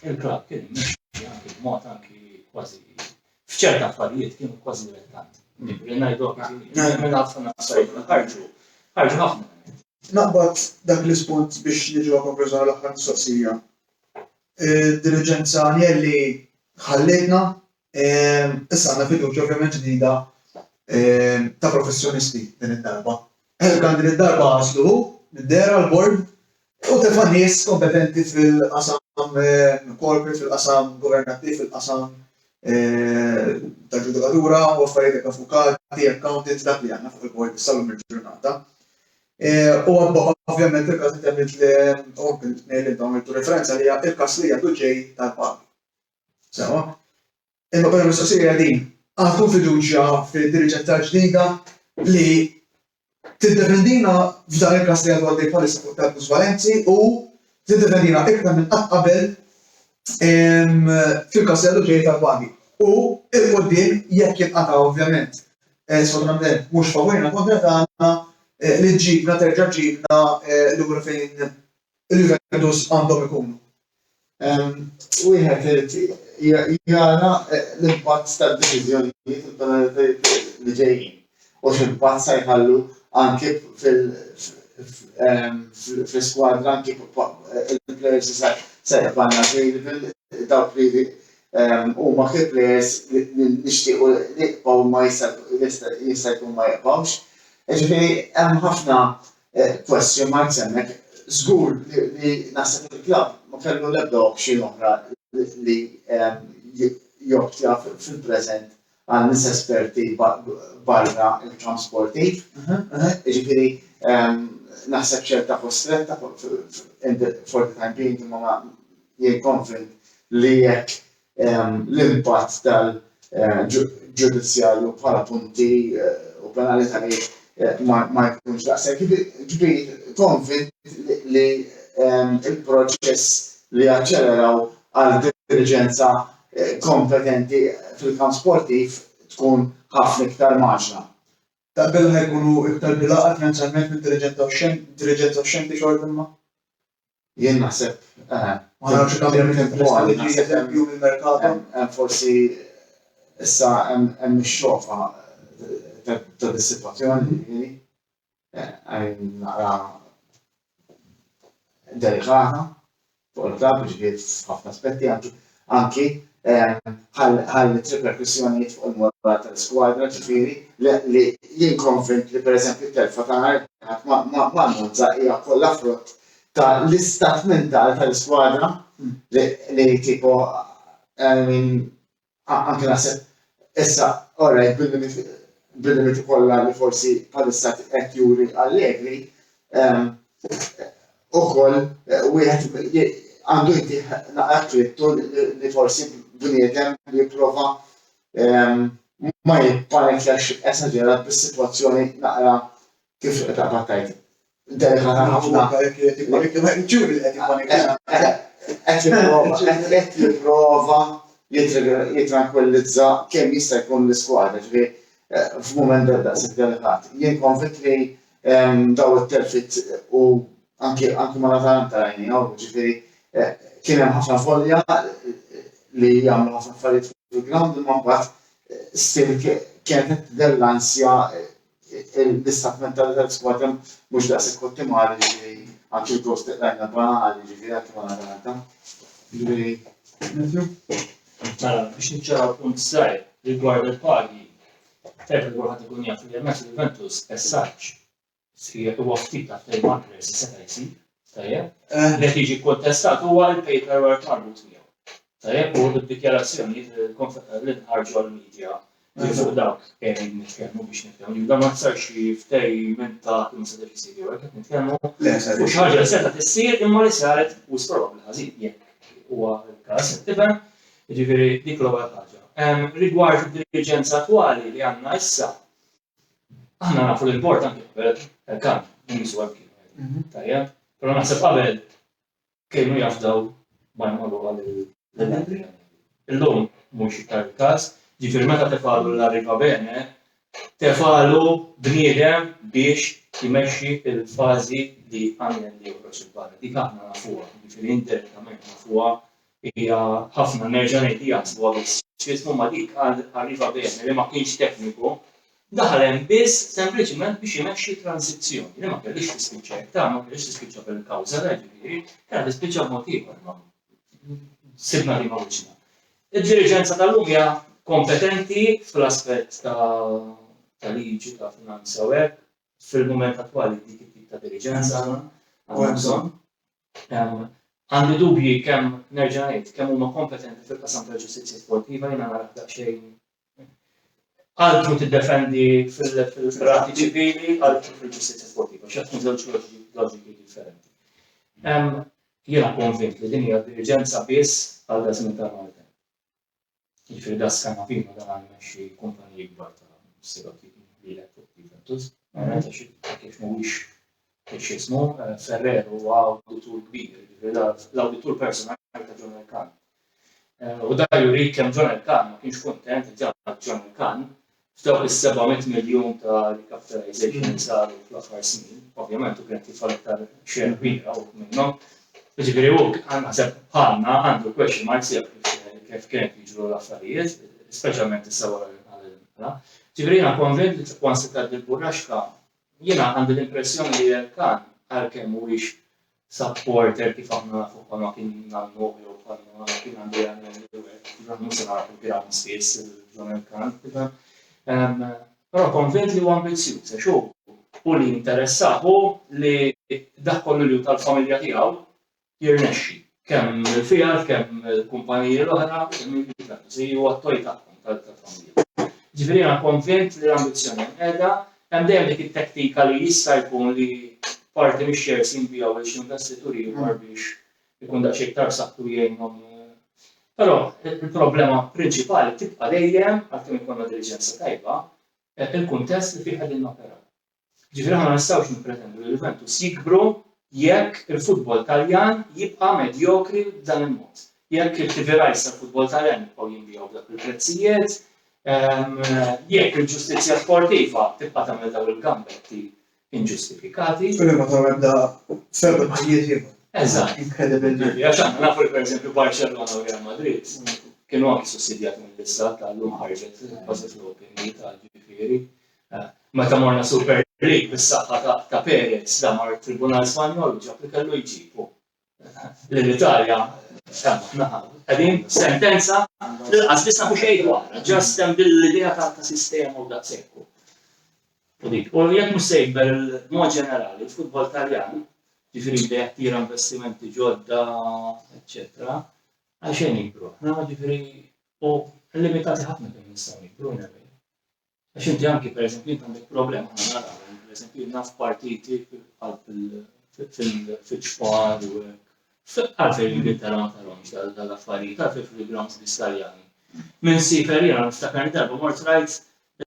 il-klabb kien imexxi anke b'mod anke kważi f'ċerta affarijiet kienu kważi dilettanti. Li ngħidu minn ħafna affarijiet ħarġu ħafna. Naqbad dak l-ispunt biex niġu konklużjoni l-aħħar mistoqsija. Diriġenza Agnelli ħallitna, issa għandna fiduċja ovvjament ġdida ta' professjonisti din id-darba. Kan din id-darba għaslu, id-dera l-bord, u tefa' nies kompetenti fil-qasam corporate, fil-qasam governattiv, fil-qasam ta' ġudikatura, u affarijiet avukati, accountants, dak li għandna fuq il-bord issa l-ġurnata. U għaddu ovvjament il-kas li temmit li għamiltu referenza li il-kas li għaddu ġej tal-pagi. Sewa? Imma per mistoqsija din, għaddu fiduċja fil-diriġenta ġdida li tiddefendina f'dan il-kas li għaddu għaddej palissa fuq tal-Plus Valenzi u tiddefendina iktar minn qabel fil-kas li għaddu ġej tal-pagi. U il-qoddim jekk jinqata ovvjament. Sfortunatament mhux favorina kontra tagħna li ġibna terġa' ġibna l-ura fejn il-Juventus għandhom ikunu. Wieħed jara l-impatt tad-deċiżjonijiet li ġejjin u x'impatt se jħallu anke fil-skwadra anke il-players se jibgħanna dawk li huma kif players li nixtiequ li jibqgħu ma jista' jkun ma jibqgħux. Ġifieri hemm ħafna question marks hemmhekk. Żgur li naħseb il-klabb ma kellu l-ebda option oħra li jobbtja fil-preżent għal nies esperti barra il-transportiv. Ġifieri naħseb ċerta kostretta for the time being imma jien confident li jekk l-impatt tal-ġudizzjarju bħala punti u penalitajiet ma jkunx daqshekk. Ġifieri konvint li il-proċess li jaċċeleraw għal diriġenza kompetenti fil-kamp sportiv tkun ħafna iktar maġna. taqbel ħajkunu iktar bilaqa finanzjalment intelligenza u xenti xogħol imma. Jien naħseb Ma nafx kambiament strateġiji eżempju mill-merkato. hemm forsi issa hemm ix-xofa ta' dis-sitwazzjoni jiġifieri. Nara delikata fuq il-klabb ġifieri f'ħafna aspetti anki ħallet reperkussjonijiet fuq il-moral tal-skwadra ġifieri li jien konvint li pereżempju t-telfa ta' ma' Monza hija kollha frott ta' l-istat mentali tal-skwadra li tipo anke naħseb issa oraj bil-limiti kollha li forsi bħalissa qed juri Allegri ukoll wieħed għandu jtih naqra krittu li forsi bniedem li jipprova ma jippanikjax esaġerat bis-sitwazzjoni naqra kif ta' battajt. Delikata ħafna. Qed jipprova jitranquillizza kemm jista' jkun l-iskwadra ġifieri f'mument daqshekk delikat. Jien konvint li daw it-telfit u anke ma l-Atalanta rajni ġifieri kien hemm ħafna folja li jagħmlu ħafna affarijiet fil-ground imma mbagħad still kienet dell-ansja l-istat mentali tal-skwadra mhux daqshekk ottimali ġifieri anke l-gost rajna banali ġifieri anke ma l-Atalanta. Mela, biex niċċaraw punt żgħir rigward il-pagi, tebda kulħadd ikun jaf li hemmhekk il-Juventus as-saġġ huwa ftit ta' Phil Magnus seta' jsir, tajjeb, li qed jiġi kontestat huwa l-paperwork marbut miegħu. Tajjeb, u d-dikjarazzjonijiet li nħarġu għall-medja li fuq dawk qegħdin nitkellmu biex nitkellmu. Dan ma sarx ftehim ta' kemm setax isir jew qed nitkellmu fuq xi ħaġa li seta' tissir imma li saret u probabbli ħażin jekk huwa l-każ tifhem. Jiġifieri dik l-ewwel ħaġa. Rigward id-diriġenza attwali li għandna issa, aħna nafu l-import anke qabel kan nisu hemm kienu. Tajjeb, però naħseb qabel kienu jafdaw ma jmorru għal illum mhux iktar il-każ, ġifieri meta tefalu l-arriva bene, tefalu bniedem biex jmexxi il-fażi li għamel li joħroġ il-barra. Dik aħna nafuha, ġifieri indirettament nafuha hija ħafna nerġa' ngħid jaħsbu għal ma dik arriva bene li ma kienx tekniku, daħal hemm biss sempliċiment biex imexxi tranzizzjoni li ma kellix tispiċċa hekk ma kellix tispiċċa bil-kawża ġifieri, kellha tispiċċa b'mod ieħor. Sibna li ma wiċċna. Id-diriġenza tal-lum hija kompetenti fl-aspett ta' liġi ta' finanza u hekk, fil-mument attwali dik it-tip ta' diriġenza għandna bżonn. Għandi dubji kemm nerġa' ngħid kemm huma kompetenti fil-qasam tal-ġustizzja sportiva jiena nara daqsxejn altru tiddefendi fil-rati ċivili, altru fil-ġustizzja sportiva, x'qed żewġ loġiki differenti. Jiena konvint li din hija diriġenza biss għal dażmin tal-Malta. Jiġifieri da Skanavino dan għandna kumpaniji kbar ta' stereotipi li Juventus, kif mhuwiex kif ismu Ferrero huwa awditur kbir, l-awditur personali ta' John Elkann. U da juri kemm John Elkann ma kienx kuntent li John Elkann f'dawk is-700 miljun ta' recapitalization saru fl-aħħar snin, ovvjament u kienet tifal iktar xejn kbira u minnhom. Jiġifieri hu naħseb bħalna għandu question marks kif kienet jiġru l-affarijiet, speċjalment issa wara l-għala. Ġifieri jiena konvint li once tgħaddi l-burraxka, jiena għandi l-impressjoni li Elkann għalkemm mhuwiex supporter kif aħna nafu bħalma kien nagħmlu jew bħalma kien għandu jagħmel mhux se nagħraf il-Pirat Spiss John Elkann. Però konvint li huwa ambizzjuż għax hu li interessaħu li dak kollu li hu tal-familja tiegħu jirnexxi kemm il-fjar, kemm il-kumpaniji l-oħra, kemm il-Juventus huwa t-toj tagħhom tal-familja. Ġifieri jiena konvint li l-ambizzjoni qiegħda hemm dejjem dik it-tektika li jista' jkun li parti mix-shares jinbiegħu biex investituri ieħor biex ikun daqsxejn iktar saħħtu jgħinhom. Però il-problema prinċipali tibqa' dejjem għalkemm ikollna diriġenza tajba il-kuntest li fih qegħdin noperaw. Ġifieri ma nistgħux nippretendu li Juventus jikbru jekk il-futbol Taljan jibqa' medjokri b'dan il-mod. Jekk il-tiverajs tal-futbol Taljan jibqgħu jinbiegħu b'dak il-prezzijiet, Jekk il-ġustizzja sportiva tibqa' tagħmel dawn il-gambetti inġustifikati. Kulli ma ta' ebda serba bħajiet Eżatt. incredible. Għax aħna nafu li pereżempju Barcellona u Real Madrid kienu anki sussidjati mill-istat tal-lum ħarġet bażi fl-opinji tal-ġifieri. Meta morna Super League bis-saħħa ta' Perez da mar Tribunal Spanjol u ġab li kellu jġibu l-Italja qegħdin sentenza l-qas biss nafu xejn dwarha, ġast hemm bil-idea ta' sistema u daqshekk. U jekk mhux sejber il-mod ġenerali, il-futbol Taljan, ġifieri bdejja tira investimenti ġodda, eċċetera, għalxejn jikbru. Ġifieri u limitati ħafna kemm nistgħu jikbru nemmej. Għax inti anki pereżempju inti għandek problema ħafna naraw, pereżempju naf partiti fil-ċpar u għalfej l-Ingilterra ma tarhomx dal-affarijiet, għalfej fil-grounds l-Istaljani. Minn Sifer jiena niftakar darba mort rajt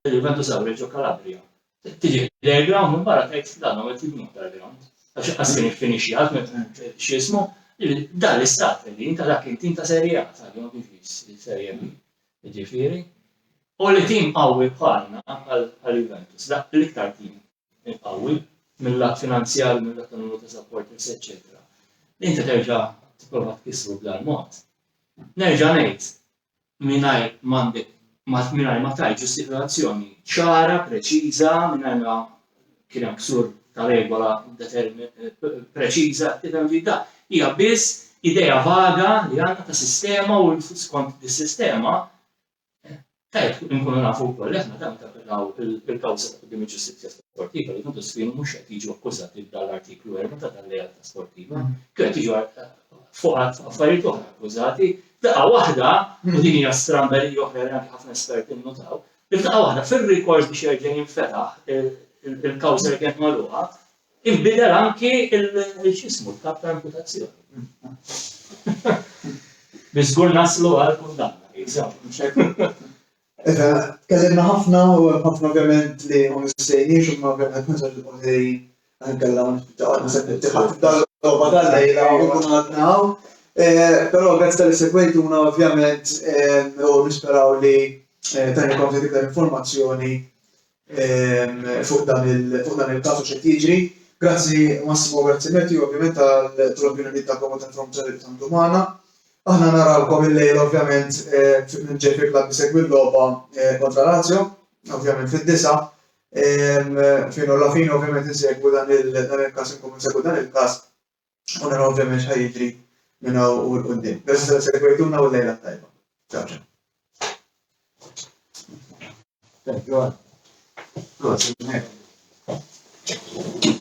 il-Juventus Reggio Calabria. Tiġi l-ground minn barra tgħid dan għamel tibnu tal-ground. Għax kien iffinixxjat x'ismu, dan l-istat li inta dak inti ta' Serje A, ma kienx Serje B. Ġifieri. U li tim qawwi bħalna għal-Juventus, dak l-iktar tim qawwi mill-lat finanzjarju, mill-lat numru ta' supporters, eċċetera. Inti terġa' tipprova tkissru b'dan mod. Nerġa' ngħid mingħajr m'għandek mingħajr ma tgħid ġustifikazzjoni ċara, preċiża, mingħajr ma kien hemm ksur ta' regola preċiża, da hija biss idea vaga li għandna ta' sistema u skont is-sistema tajb nkunu nafu wkoll aħna dan tappellgħu il-kawża ta' qudiem il-ġustizzja sportiva li kontu sfinu mhux qed jiġu akkużati b'dal-artiklu 4 ta' tal-lealtà sportiva. Kien qed jiġu fuq affarijiet oħra akkużati. F'daqqa waħda, u din hija stramberi oħra li anke ħafna esperti nnotaw, li f'daqqa waħda fir-rikors biex jerġa' jinfetaħ il-kawża li kienet magħluqa, inbidel anke il-ġismu l-kap ta' imputazzjoni. Biżgur naslu għal kundanna. Kellimna ħafna u ħafna ovvjament li ma nistejniex u ma ovvjament nżel li għankella tiħat dal-loba dal-lejla u għadnaw. Però grazzi tal-li segwejtuna ovvjament u nisperaw li tajni konfet iktar informazzjoni fuq dan il-kasu xed jiġri. Grazzi Massimo, grazzi Matthew, ovvjament tal-opinjoni ta' komu tal-informazzjoni li tantu magħna. Aħna narawkom il-lejl ovvjament ġej fil-klab bisegwi l-logħba kontra Lazio, ovvjament fid-disa. Fino alla fine ovvjament insegwu dan il-każ inkom insegwu dan il-każ u naraw ovvjament x'ħajjiġri minn hawn u l-qudiem. Grazzi tal segwejtuna u l-lejla tajba. Ciao. Thank you.